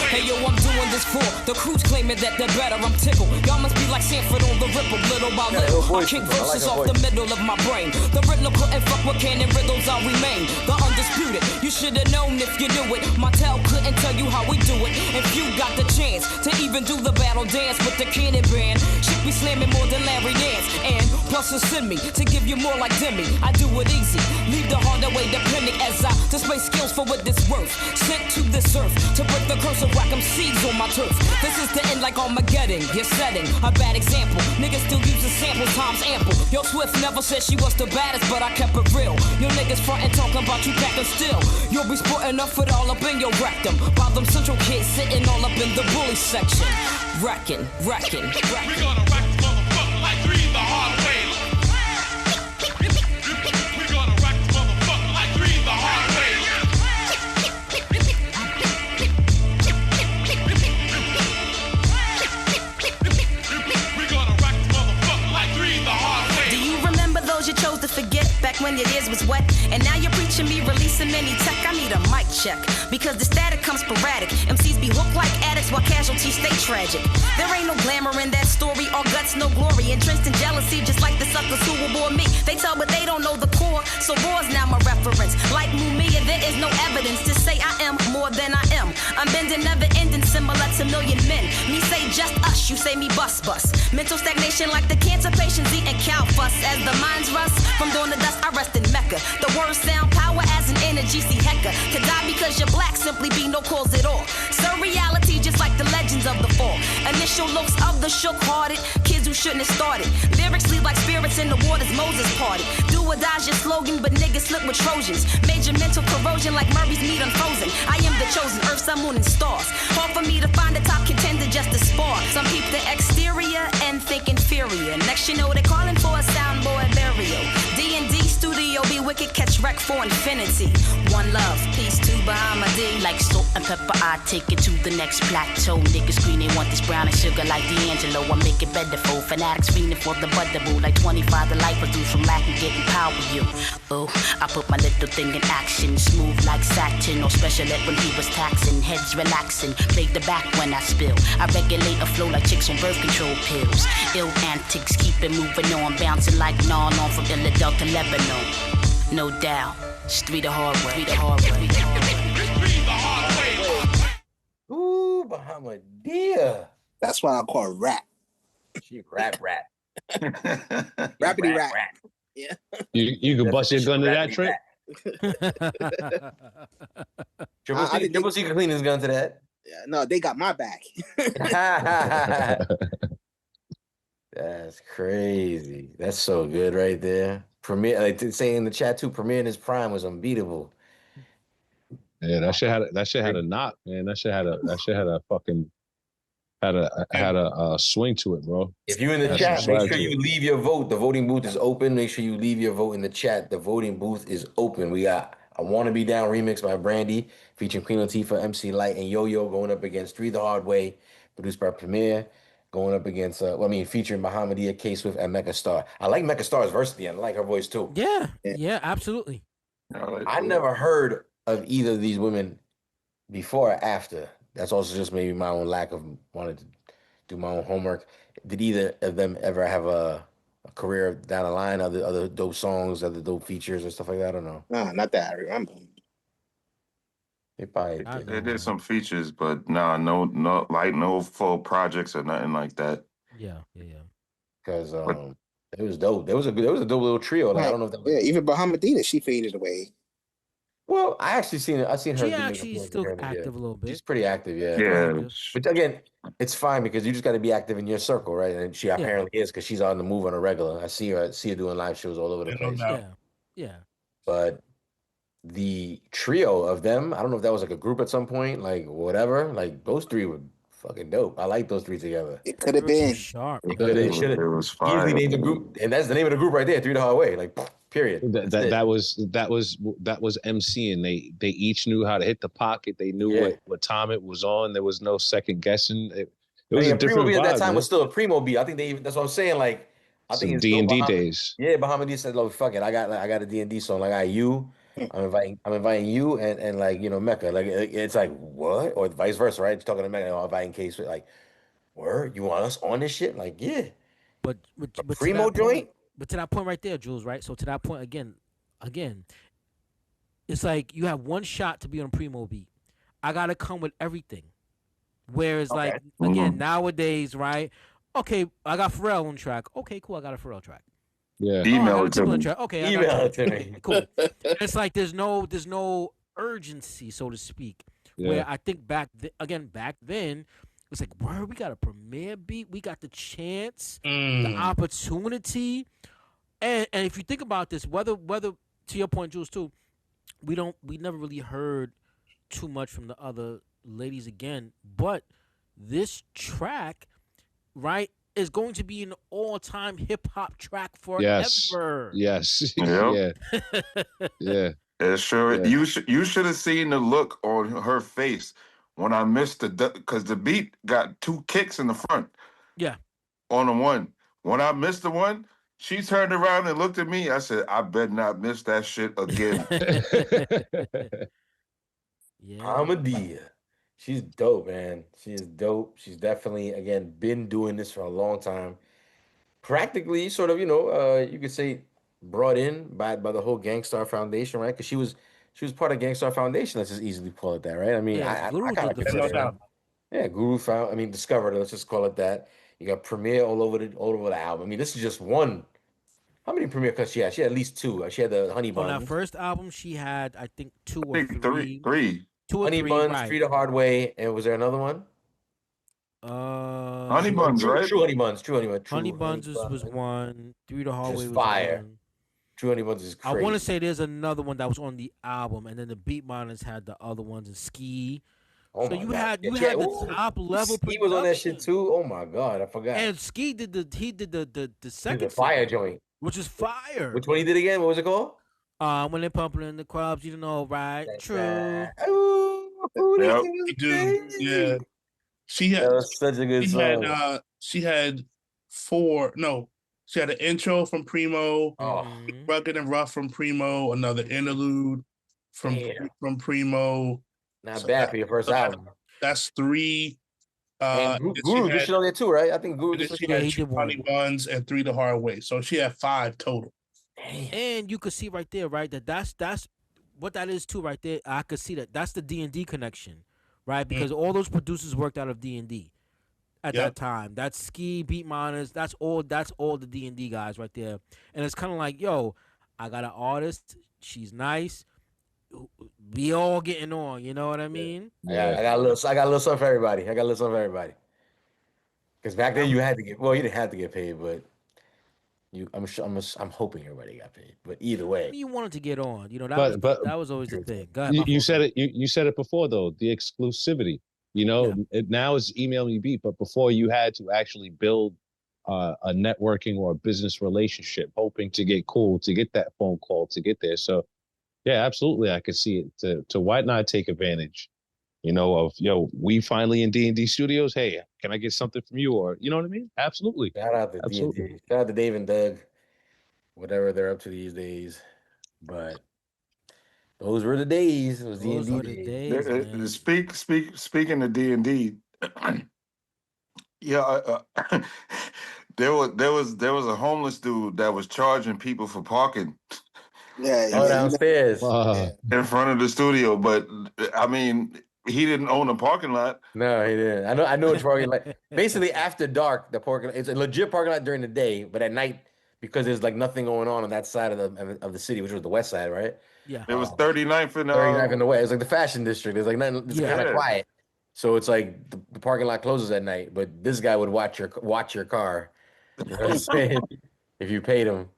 Hey yo, I'm doing this for the crew's claiming that they're better. I'm tickled. Y'all must be like Sanford on the Ripple, little by little. I kick verses off the middle of my brain. The Riddler couldn't fuck with cannon riddles. I remain the undisputed. You should have known if you knew it. My tail couldn't tell you how we do it. If you got the chance to even do the battle dance with the cannon band, shit be slamming more than Larry Dance. And plus send me to give you more like Demi. I do it easy. Leave the harder way depending as I display skills for what it's worth. Sent to this earth to break the curse of whack 'em seeds on my turf. This is the end like Armageddon. You're setting a bad example. Niggas still using samples times ample. Yo, Swift never said she was the baddest, but I kept it real. Yo, niggas frontin' talking about you packing still. You'll be sporting up it all up in your rectum. While them central kids sitting all up in the bully section. Wrecking. We gonna wreck this motherfucker like 3 the hard way. We gonna wreck this motherfucker like 3 the hard way. You chose to forget back when your ears was wet, and now you're preaching me releasing many tech. I need a mic check because the static comes sporadic. MCs be hooked like addicts while casualties stay tragic. There ain't no glamour in that story, all guts, no glory. Entrenched in jealousy, just like the suckers who will bore me. They tell, but they don't know the core. So war's now my reference. Like Mumia, there is no evidence to say I am more than I am. I'm bending, never ending, similar to million men. Me say just us, you say me bust. Mental stagnation like the cancer patients eating cow fuss. As the mind's rust from dawn to dust, I rest in Mecca. The words sound power as an energy, see Hecka. To die because you're black simply be no cause at all. Surreality just like the legends of the fall. Initial looks of the shook-hearted kids who shouldn't have started. Lyrics leave like spirits in the waters Moses parted. Do or die's your slogan, but niggas slip with Trojans. Major mental corrosion like Murray's meat unfrozen. I am the chosen, earth, sun, moon, and stars. Hard for me to find a top contender just to spar. Some peep the exterior and think inferior. Next you know they're calling for a soundboard burial. D&D studio be wicked, catch wreck for infinity. One love, peace to Bahamadia. Like salt and pepper, I take it to the next plateau. Niggas scream they want this brown and sugar like D'Angelo. I make it better for fanatics fiending for the butterball. Like 25 the life was due from lack and getting power you. Oh, I put my little thing in action. Smooth like satin or special ed when he was taxing. Heads relaxing, played the back when I spill. I regulate a flow like chicks on birth control pills. Ill antics, keep it moving on. Bouncing like non on from Illidale to Lebanon. No doubt, it's 3 the hard way. Ooh, Bahamadia. That's why I call it rap. She rap. Rappity rap. Yeah. You can bust your gun to that trick. Triple C can clean his gun to that. Yeah, no, they got my back. That's crazy. That's so good right there. Premier, like saying in the chat too, Premier in his prime was unbeatable. Yeah, that shit had a knock, man. That shit had a fucking had a swing to it, bro. If you're in the chat, make sure you leave your vote. The voting booth is open. Make sure you leave your vote in the chat. The voting booth is open. We got I Wanna Be Down remix by Brandy, featuring Queen Latifah, MC Light, and Yo-Yo going up against 3 the Hard Way, produced by Premier, going up against featuring Bahamadia, K-Swift, and Mecca Star. I like Mecca Star's verse at the end. I like her voice too. Yeah, absolutely. I never heard of either of these women before or after. That's also just maybe my own lack of wanting to do my own homework. Did either of them ever have a career down the line, other dope songs, other dope features and stuff like that? I don't know. Nah, not that I remember. They did some features, but no full projects or nothing like that. Yeah. Because it was dope. There was a dope little trio. Like, I don't know if that was... Yeah, even Bahamadia, she faded away. Well, I seen her. She actually still active a little bit. She's pretty active, yeah. Yeah. But again, it's fine because you just got to be active in your circle, right? And she apparently is because she's on the move on a regular. I see her doing live shows all over the place. Yeah. But the trio of them, I don't know if that was like a group at some point, like whatever. Like those three were fucking dope. I like those three together. It could have been sharp. It was fine. Easily named the group, and that's the name of the group right there. 3 the Hard Way. Like period. That was MC, and they each knew how to hit the pocket. They knew what time it was on. There was no second guessing. It was a Primo different beat at that vibe, time man. was still a Primo beat. I think that's what I'm saying. Like, I think Some it's D&D days. Yeah, Bahamadia said, "Look, fuck it. I got a D&D song. Like, I you. I'm inviting you and like Mecca. Like, it's like what or vice versa, right? Just talking to Mecca. I'm inviting Case. Like, word, you want us on this shit? Like, yeah. But to Primo that point, joint. but to that point right there, Jules, right? So to that point again, it's like you have one shot to be on a Primo beat. I gotta come with everything. Whereas like again nowadays, right? Okay, I got Pharrell on track. Okay, cool. I got a Pharrell track. Yeah. Email it to Timbaland me. track. Okay, I Email got it to me. Cool. It's like there's no urgency, so to speak. Yeah. Where I think back then, it's like, where we got a premiere beat, we got the chance, the opportunity, and if you think about this, whether to your point, Jules, too, we never really heard too much from the other ladies again, but this track, right, is going to be an all-time hip-hop track forever. Yes. Yep. Yeah. It's sure. Yeah. You should have seen the look on her face when I missed because the beat got 2 kicks in the front. Yeah. On the one. When I missed the one, she turned around and looked at me. I said, I better not miss that shit again. Yeah. Bahamadia. She's dope, man. She is dope. She's definitely, again, been doing this for a long time. Practically, sort of, you could say brought in by the whole Gangstar Foundation, right? Because she was part of Gangstar Foundation. Let's just easily call it that, right? I mean, Yeah, I Guru kind of did the consider first her. one. Yeah, discovered her. Let's just call it that. You got Premiere all over the album. I mean, this is just one. How many Premiere cuts she had? She had at least 2. She had the Honey On Buns. that first album, she had, I think, 2 or I think 3. three. 2 or Honey 3, Buns, right. Treat the Hard Way, and was there another one? Honey Buns, right? True Honey Buns. True Honey Buns. Honey Buns was one. 3 the Hard Way was fire. one. True Honey Buns is crazy. I want to say there's another one that was on the album, and then the Beat Miners had the other ones, and Ski. Oh So my you God. had Yeah, the top level. Ski was on that shit too. Oh my God, I forgot. And Ski did the second the fire single, joint, which is fire. Which one he did again? What was it called? When they're pumping in the clubs, you know, right? True. Yep. Dude, yeah. She had That was such a good song. She had 4. No, she had an intro from Primo, Rugged and Rough from Primo, another interlude from Primo. Not bad for your first album. That's 3. And Guru did shit on there too, right? I think Guru did She shit. had Honey Buns and 3 the Hard Way. So she had 5 total. And you could see right there, right, that's what that is too, right there. I could see that's the D&D connection, right? Because all those producers worked out of D&D at that time. That's Ski, Beat Miners, that's all the D&D guys right there. And it's kind of like, yo, I got an artist, she's nice, we all getting on, you know what I mean? Yeah, I got a little something for everybody. Because back then you didn't have to get paid, but I'm hoping everybody got paid. But either way, You wanted to get on, you know. That was always the thing. Go ahead, You said it. You said it before though. The exclusivity. You know, now it's email me beat, but before you had to actually build a networking or a business relationship, hoping to get cool, to get that phone call, to get there. So, yeah, absolutely, I could see it. To why not take advantage? You know, of we finally in D&D Studios. Hey, can I get something from you? Or you know what I mean? Absolutely. Shout out to D&D. Shout out to Dave and Doug, whatever they're up to these days. But those were the days. It was D&D days. Speaking of D&D, yeah, there was a homeless dude that was charging people for parking. Downstairs in front of the studio, but I mean, he didn't own a parking lot. No, he didn't. I know it's parking lot. Basically, after dark, the parking it's a legit parking lot during the day, but at night, because there's like nothing going on that side of the city, which was the west side, right? Yeah. It was 39th in 39th in the west. It's like the fashion district. There's like nothing. It's kind of quiet. So it's like the parking lot closes at night, but this guy would watch your car. You know what I'm saying? If you paid him.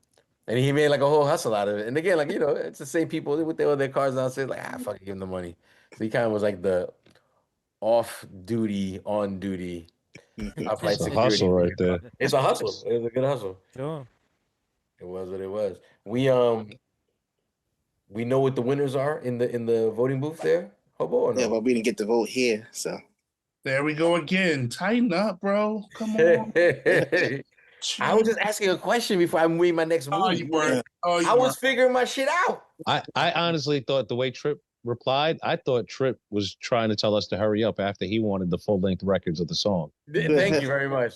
And he made like a whole hustle out of it. And again, like, it's the same people with their cars downstairs, like, fuck it, give him the money. So he kind of was like the off-duty, on-duty upright It's a security. hustle right there. It's a hustle. It was a good hustle. Sure. It was what it was. We know what the winners are in the voting booth there, Hobo, or no? Yeah, but we didn't get to vote here, so. There we go again. Tighten up, bro. Come on. I was just asking a question before I read my next movie. Oh, you were. I was figuring my shit out. I honestly thought the way Trip replied, I thought Trip was trying to tell us to hurry up after he wanted the full-length records of the song. Thank you very much.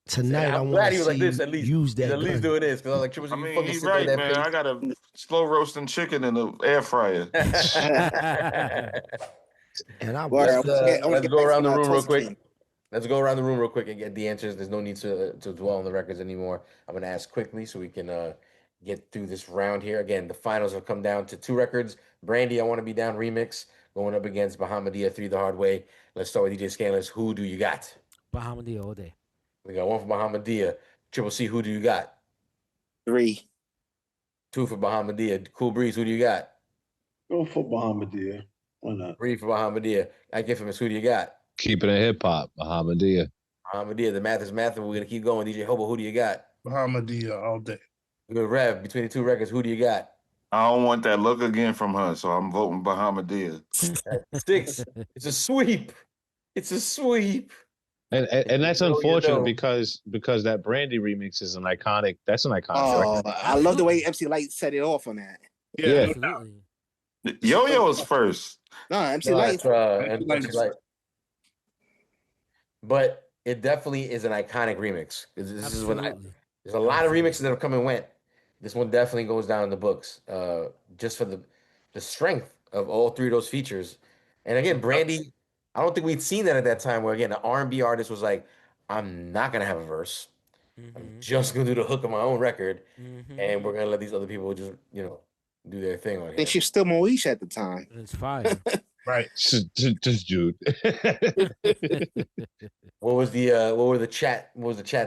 Tonight, I'm glad he was like this. At least use that. He's at least doing this because I was like, Trip was fucking he's sitting there right, with that man. face. I got a slow roasting chicken in the air fryer. And I let's go around the room real quick. Let's go around the room real quick and get the answers. There's no need to dwell on the records anymore. I'm going to ask quickly so we can get through this round here. Again, the finals have come down to 2 records. Brandy, I Want to Be Down remix going up against Bahamadia, 3 the Hard Way. Let's start with DJ Scanless. Who do you got? Bahamadia all day. We got 1 for Bahamadia. Triple C, who do you got? 3. 2 for Bahamadia. Cool Breeze, who do you got? Go for Bahamadia. Why not? 3 for Bahamadia. I give him who do you got? Keeping it hip hop, Bahamadia. Bahamadia, the math is math, and we're gonna keep going. DJ Hobo, who do you got? Bahamadia all day. Good Rev, between the 2 records, who do you got? I don't want that look again from her, so I'm voting Bahamadia. 6. It's a sweep. It's a sweep. And that's unfortunate because that Brandy remix is an iconic. That's an iconic record. I love the way MC Light set it off on that. Yeah. Absolutely. Yo-Yo's first. No, MC Light. MC Light. But it definitely is an iconic remix. This is when there's a lot of remixes that have come and went. This one definitely goes down in the books, just for the strength of all 3 of those features. And again, Brandy, I don't think we'd seen that at that time. Where again, an R&B artist was like, "I'm not gonna have a verse. I'm just gonna do the hook of my own record, and we're gonna let these other people just do their thing on here." And she's still Moesha at the time. It's fire. Right. Just Jude. What was the chat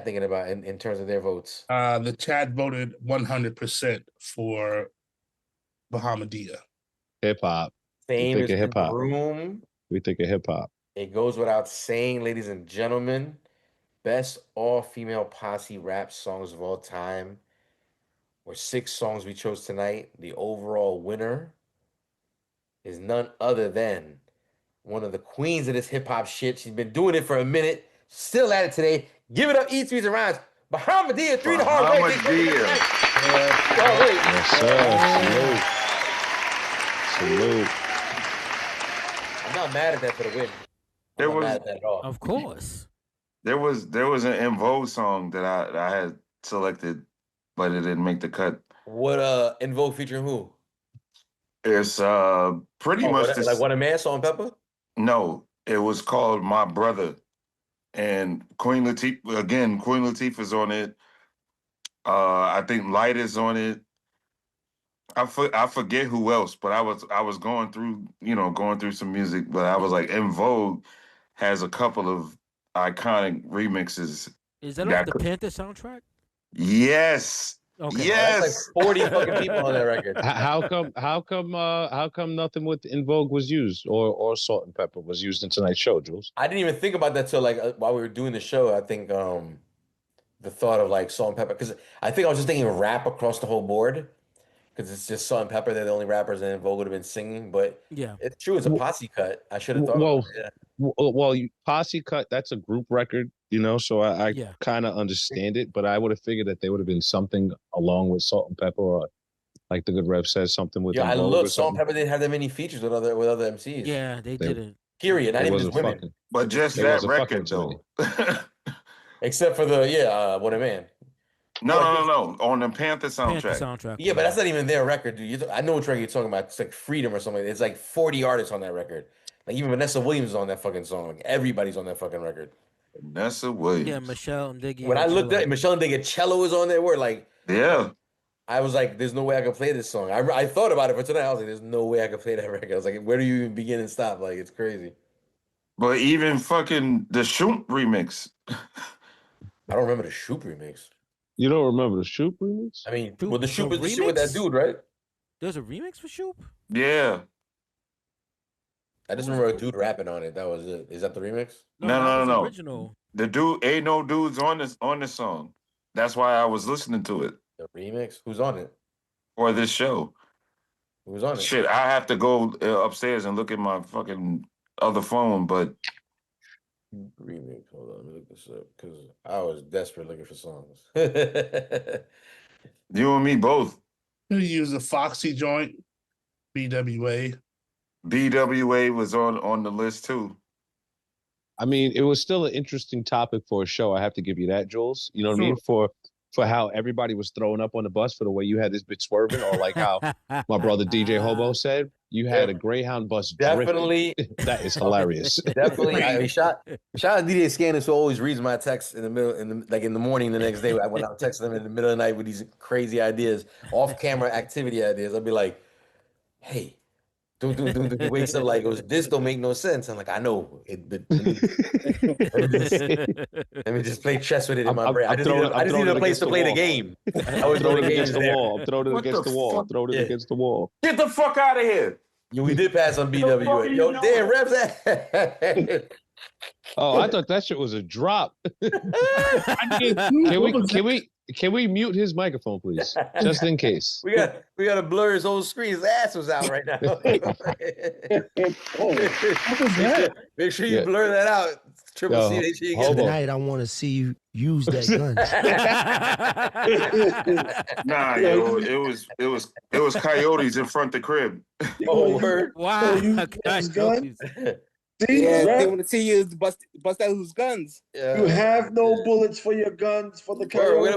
thinking about in terms of their votes? The chat voted 100% for Bahamadia. Hip hop. Same as hip hop. Room. We think of hip hop. It goes without saying, ladies and gentlemen, best all-female posse rap songs of all time were 6 songs we chose tonight. The overall winner is none other than one of the queens of this hip-hop shit. She's been doing it for a minute, still at it today. Give it up, Eats, Reads, and Rhymes. Bahamadia, 3 the Hard Way. Yes, sir. Salute. I'm not mad at that for the win. I'm not mad at that at all. Of course. There was an En Vogue song that I had selected, but it didn't make the cut. What En Vogue featuring who? It's pretty much like What a Man, Salt and Pepper? No, it was called My Brother, and Queen Latifah's on it. I think Light is on it. I forget who else, but I was going through some music, but I was like, En Vogue has a couple of iconic remixes. Is that on the Panther soundtrack? Yes. Okay. Yes. That's like 40 fucking people on that record. How come nothing with En Vogue was used or Salt and Pepper was used in tonight's show, Jules? I didn't even think about that till while we were doing the show. I think the thought of like Salt and Pepper, because I think I was just thinking rap across the whole board. Because it's just Salt and Pepper, they're the only rappers, and En Vogue would have been singing. But yeah, it's true. It's a posse cut. I should have thought. Well, Posse cut. That's a group record, so I kind of understand it. But I would have figured that there would have been something along with Salt and Pepper, or like the good Rev says, something with. Yeah, I look. Salt and Pepper didn't have that many features with other MCs. Yeah, they didn't. Period. Not even just women. But just that record though. Except for What a Man. No. On the Panther soundtrack. Yeah, but that's not even their record, dude. I know which record you're talking about. It's like Freedom or something. It's like 40 artists on that record. Like even Vanessa Williams is on that fucking song. Like everybody's on that fucking record. Vanessa Williams. Yeah, Michelle Ndiggy. When I looked at Michelle Ndiggy, Cello was on there. We're like, yeah. I was like, there's no way I could play this song. I thought about it for tonight. I was like, there's no way I could play that record. I was like, where do you even begin and stop? Like, it's crazy. But even fucking the Shoot remix. I don't remember the Shoot remix. You don't remember the Shoop remix? I mean, well, the Shoop is the shit with that dude, right? There's a remix for Shoop? Yeah. I just remember a dude rapping on it. That was it. Is that the remix? No. Original. The dude, ain't no dudes on this song. That's why I was listening to it. The remix? Who's on it? For this show. Who's on it? Shit, I have to go upstairs and look at my fucking other phone, but Remix. Hold on, let me look this up because I was desperate looking for songs. You and me both. You use the Foxy joint, BWA. BWA was on the list too. I mean, it was still an interesting topic for a show. I have to give you that, Jules. You know what I mean? For how everybody was throwing up on the bus for the way you had this bitch swerving, or like how my brother DJ Hobo said, you had a Greyhound bus Definitely. That is hilarious. Definitely. I mean, shout out DJ Scandus, who always reads my texts in the middle, in the morning the next day when I'm texting them in the middle of the night with these crazy ideas, off-camera activity ideas. I'll be like, hey, do wakes up like, this don't make no sense. I'm like, I know. Let me just play chess with it in my brain. I just need a place to play the game. I'm throwing it against the wall. I'm throwing it against the wall. Throwing it against the wall. Get the fuck out of here. Yeah, we did pass on BWA. Yo, damn, Rev's at. Oh, I thought that shit was a drop. Can we mute his microphone, please? Just in case. We got to blur his whole screen. His ass was out right now. Make sure you blur that out. Triple C. Make sure you get tonight, I want to see you use that gun. Nah, yo, it was coyotes in front of the crib. Oh, word! Wow, coyotes. They want to see you bust out those guns. You have no bullets for your guns for the coyotes.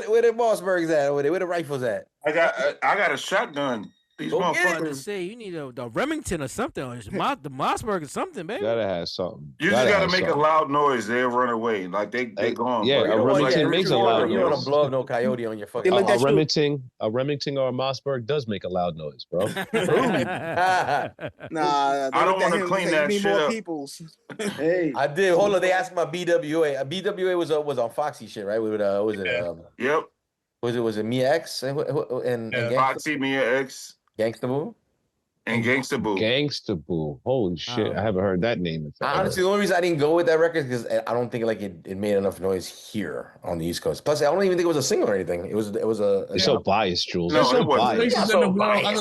Where the Mossbergs at? Where the rifles at? I got a shotgun. These motherfuckers. To say you need the Remington or something, or the Mossberg or something, baby. Gotta have something. You just gotta make a loud noise. They'll run away. Like they gone. Yeah, a Remington makes a loud noise. You don't want to blow up no coyote on your fucking. A Remington or a Mossberg does make a loud noise, bro. Nah, I don't want to clean that shit up. Hey, I did. Hold on, they asked about BWA. BWA was on Foxy shit, right? Yep. Was it Mia X and Foxy, Mia X. Gangsta Boo? And Gangsta Boo. Gangsta Boo. Holy shit. I haven't heard that name. Honestly, the only reason I didn't go with that record is because I don't think it made enough noise here on the East Coast. Plus, I don't even think it was a single or anything. It was a. You're so biased, Jules. No, so biased. Other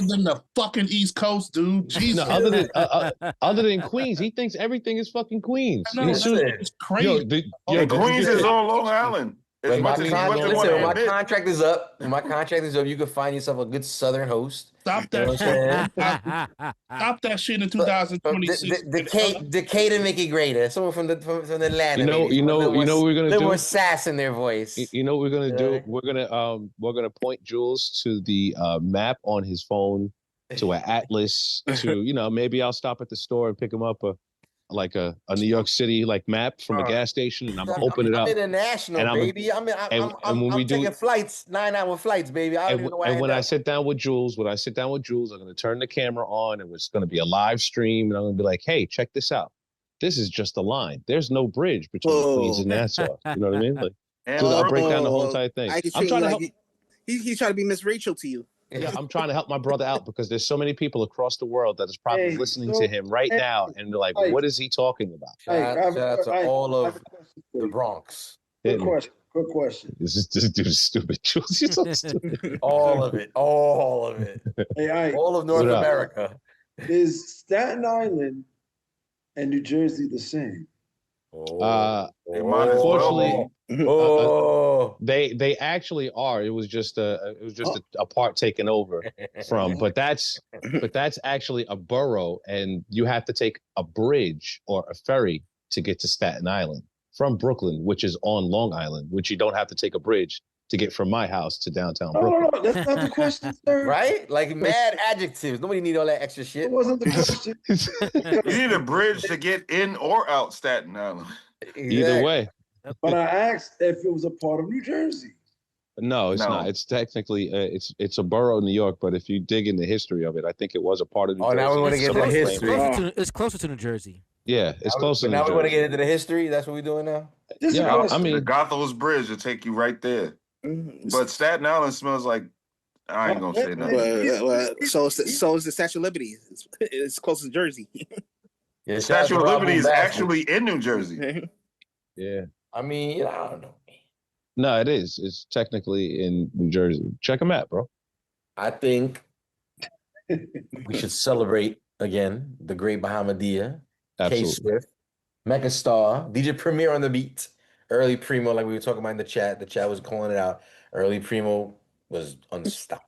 than the fucking East Coast, dude. Jesus. No, other than Queens, he thinks everything is fucking Queens. It's crazy. Queens is on Long Island. When my contract is up, you can find yourself a good Southern host. Stop that shit. Stop that shit in 2026. Decatur make it greater. Someone from the Atlanta. You know what we're gonna do? Little more sass in their voice. You know what we're gonna do? We're gonna point Jules to the map on his phone, to an atlas, to maybe I'll stop at the store and pick him up a New York City map from a gas station, and I'm gonna open it up. I'm international, baby. I'm taking flights, 9-hour flights, baby. When I sit down with Jules, I'm gonna turn the camera on, and it's gonna be a live stream, and I'm gonna be like, "Hey, check this out. This is just a line. There's no bridge between Queens and Nassau." You know what I mean? I'll break down the whole entire thing. I'm trying to help. He's trying to be Miss Rachel to you. Yeah, I'm trying to help my brother out because there's so many people across the world that is probably listening to him right now, and they're like, "What is he talking about?" Shout out to all of the Bronx. Good question. This dude is stupid. You're so stupid. All of it. Hey, all of North America. Is Staten Island and New Jersey the same? Unfortunately, they actually are. It was just a part taken over from, but that's actually a borough, and you have to take a bridge or a ferry to get to Staten Island from Brooklyn, which is on Long Island, which you don't have to take a bridge to get from my house to downtown Brooklyn. No, that's not the question, sir. Right? Like mad adjectives. Nobody need all that extra shit. It wasn't the question. You need a bridge to get in or out Staten Island. Either way. But I asked if it was a part of New Jersey. No, it's not. It's technically it's a borough of New York, but if you dig in the history of it, I think it was a part of New Jersey. Now we want to get into the history. It's closer to New Jersey. Yeah, it's closer. Now we want to get into the history. That's what we're doing now. The Gotham's Bridge will take you right there. But Staten Island smells like I ain't gonna say nothing. So is the Statue of Liberty. It's close to Jersey. Yeah, the Statue of Liberty is actually in New Jersey. Yeah. I mean, I don't know. No, it is. It's technically in New Jersey. Check a map, bro. I think we should celebrate again the great Bahamadia, K Swift, Mecha Star, DJ Premier on the beat. Early Primo, like we were talking about in the chat. The chat was calling it out. Early Primo was unstoppable.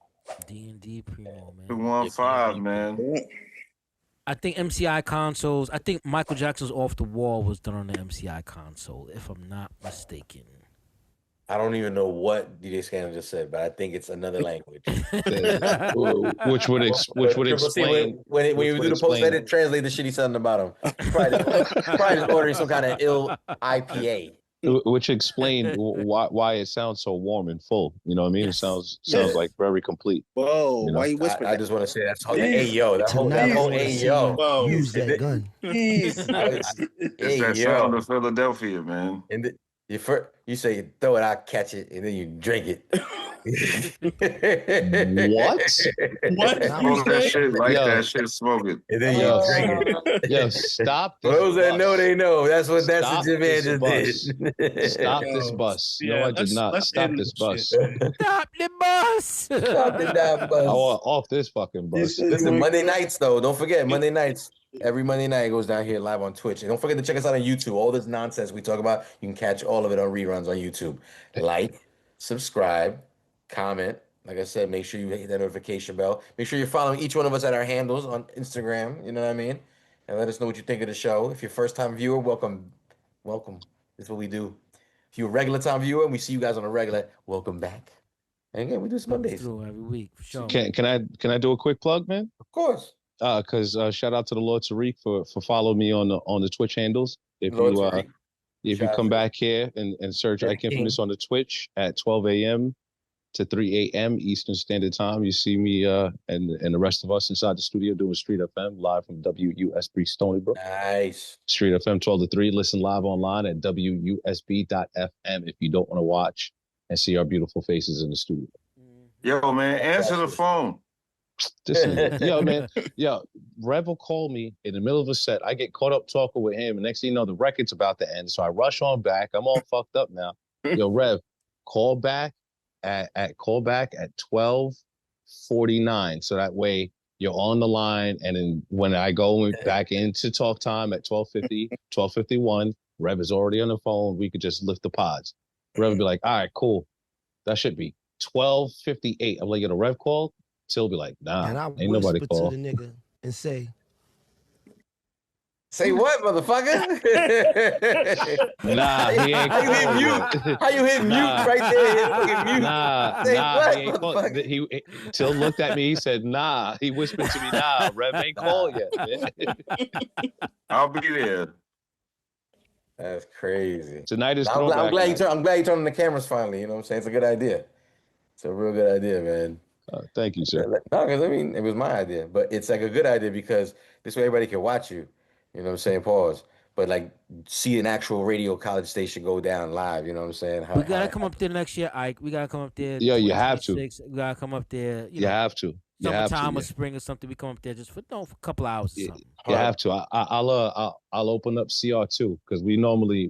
D&D Primo, man. 215, man. I think MCI consoles. I think Michael Jackson's "Off the Wall" was done on the MCI console, if I'm not mistaken. I don't even know what DJ Scanner just said, but I think it's another language. which would explain when you do the post edit, translate the shit he said on the bottom. Probably just ordering some kind of ill IPA. Which explained why it sounds so warm and full. You know what I mean? It sounds like very complete. Whoa, you know? why you whispering? I just want to say that's all. Hey yo, that whole hey yo. Use that gun. It's that sound of Philadelphia, man. And you say you throw it, I catch it, and then you drink it. What? Smoke that shit like that shit, smoke it. And then you drink it. Yo, stop this. For those that know, they know. That's what Stop your man this just bus. did. Stop this bus. Yeah, No, I did not. let's Stop end this this bus. Stop the bus. Stop the damn bus. I want off this fucking bus. Listen, Monday nights though. Don't forget Monday nights. Every Monday night it goes down here live on Twitch. And don't forget to check us out on YouTube. All this nonsense we talk about, you can catch all of it on reruns on YouTube. Like, subscribe, comment. Like I said, make sure you hit that notification bell. Make sure you're following each one of us at our handles on Instagram. You know what I mean? And let us know what you think of the show. If you're a first-time viewer, welcome. Welcome. This is what we do. If you're a regular-time viewer and we see you guys on a regular, welcome back. And again, we do this Mondays. Every week, for sure. Can I do a quick plug, man? Of course. Because shout out to the Lord Tariq for following me on the Twitch handles. If Lord you come back here and search Ike Infamous on the Twitch at 12 a.m. to 3 a.m. Eastern Standard Time, you see me and the rest of us inside the studio doing Street FM live from WUSB Stony Brook. Nice. Street FM 12 to 3. Listen live online at WUSB.FM if you don't want to watch and see our beautiful faces in the studio. Yo, man, answer the phone. Rev will call me in the middle of a set. I get caught up talking with him, and next thing you know, the record's about to end. So I rush on back. I'm all fucked up now. Yo, Rev, call back at 12:49. So that way you're on the line, and then when I go back into talk time at 12:50, 12:51, Rev is already on the phone. We could just lift the pods. Rev would be like, all right, cool. That should be 12:58. I'm like, get a Rev call. He'll be like, nah, and I ain't nobody whisper call. to the nigga and say what, motherfucker? Nah, he ain't How you hit mute? How you hit mute right there? Hit mute. Say what, he ain't call. Till looked at me, he said, nah. He whispered to me, nah, Rev ain't called yet, man. I'll be there. That's crazy. Tonight is I'm glad you turned on the cameras finally. You know what I'm saying? It's a good idea. It's a real good idea, man. Thank you, sir. No, because I mean, it was my idea, but it's like a good idea because this way everybody can watch you. You know what I'm saying? Pause. But like, see an actual radio college station go down live. You know what I'm saying? We gotta come up there next year, Ike. We gotta come up there. Yeah, you have to. We gotta come up there. You have to. Summertime or spring or something. We come up there just for a couple hours or something. You have to. I'll open up CR2 because we normally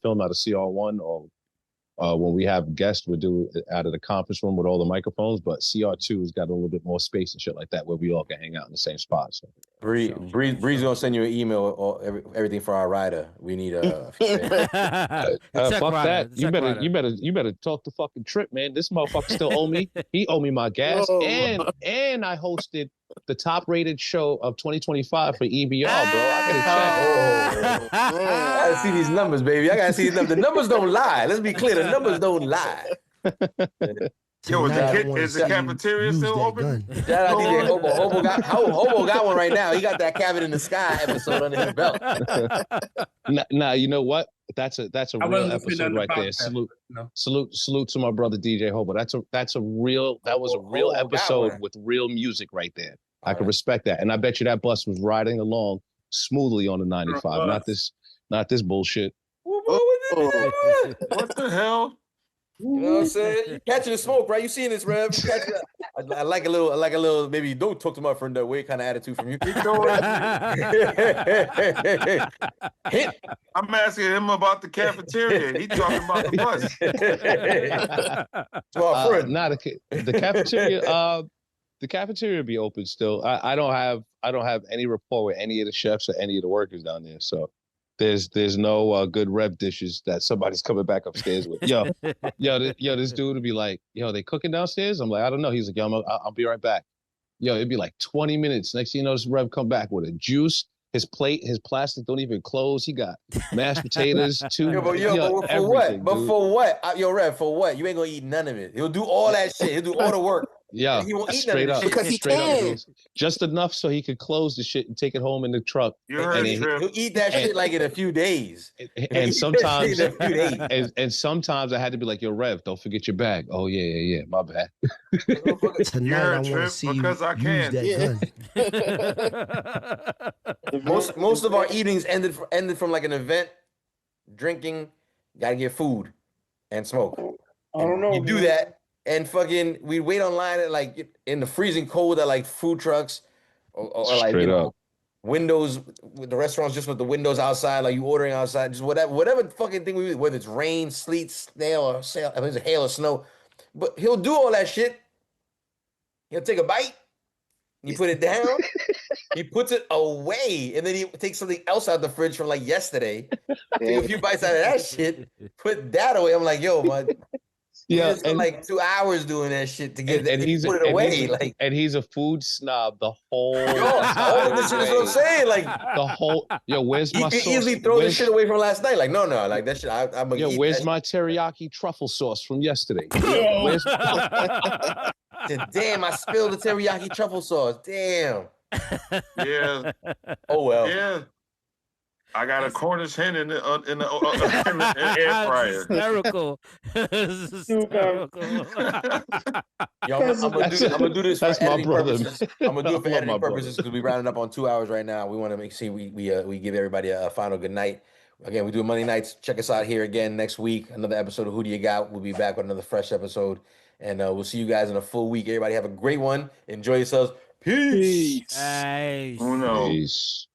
film out of CR1 or. When we have guests, we do it out of the conference room with all the microphones, but CR2's got a little bit more space and shit like that where we all can hang out in the same spot. So. Bree's gonna send you an email or everything for our rider. We need a fuck that. You better talk to fucking Trip, man. This motherfucker still owe me. He owe me my gas. And I hosted the top rated show of 2025 for EBR, bro. I gotta check. I gotta see these numbers, baby. I gotta see these numbers. The numbers don't lie. Let's be clear. The numbers don't lie. Yo, is the cafeteria still open? Shout out DJ Hobo. Hobo got one right now. He got that Cabin in the Sky episode under his belt. Nah, you know what? That's a real episode right there. Salute to my brother DJ Hobo. That was a real episode with real music right there. I can respect that, and I bet you that bus was riding along smoothly on the 95. Not this bullshit. What the hell? You know what I'm saying? You catching the smoke, right? You seeing this, Rev? I like a little. Maybe don't talk to my friend that way kind of attitude from you. I'm asking him about the cafeteria. He talking about the bus. Well, friend. The cafeteria. The cafeteria be open still. I don't have any rapport with any of the chefs or any of the workers down there. So there's no good Rev dishes that somebody's coming back upstairs with. This dude would be like, yo, they cooking downstairs? I'm like, I don't know. He's like, yo, I'll be right back. Yo, it'd be like 20 minutes. Next thing you know, this Rev come back with a juice. His plate, his plastic don't even close. He got mashed potatoes, but for what? But for what? Yo, Rev, for what? You ain't gonna eat none of it. He'll do all that shit. He'll do all the work. Yeah, he won't eat straight none of up, the shit. Because he straight can. up, just enough so he could close the shit and take it home in the truck. You heard it, Trip. He'll eat that shit like in a few days. And sometimes, and sometimes I had to be like, yo, Rev, don't forget your bag. Oh yeah, my bad. Tonight I want to see because I can. use that gun. most of our evenings ended from like an event, drinking, gotta get food and smoke. I don't know. You do that. And fucking, we wait online at like in the freezing cold at like food trucks or like windows with the restaurants just with the windows outside, like you ordering outside, just whatever fucking thing we do, whether it's rain, sleet, snail, or it's hail or snow. But he'll do all that shit. He'll take a bite, you put it down, he puts it away, and then he takes something else out the fridge from like yesterday. Take a few bites out of that shit, put that away. I'm like, yo, man. Yeah, and like 2 hours doing that shit to get and he's put it away. And he's a food snob. The whole all of this shit is what I'm saying. Like the whole where's my sauce? He easily throw the shit away from last night. Like, no, like that shit. I'm gonna eat where's that my teriyaki truffle sauce from yesterday? Damn, I spilled the teriyaki truffle sauce. Damn. Yeah. Oh well. Yeah. I got a Cornish hen in the air fryer. Hysterical. Hysterical. Yo, I'm gonna do this for That's my editing brother. purposes. I'm gonna do it for I love editing my purposes because we're rounding up on 2 hours right now. We want to make sure we give everybody a final good night. Again, we do Monday nights. Check us out here again next week. Another episode of Who Do You Got? We'll be back with another fresh episode, and we'll see you guys in a full week. Everybody have a great one. Enjoy yourselves. Peace. Nice. Who knows? Peace.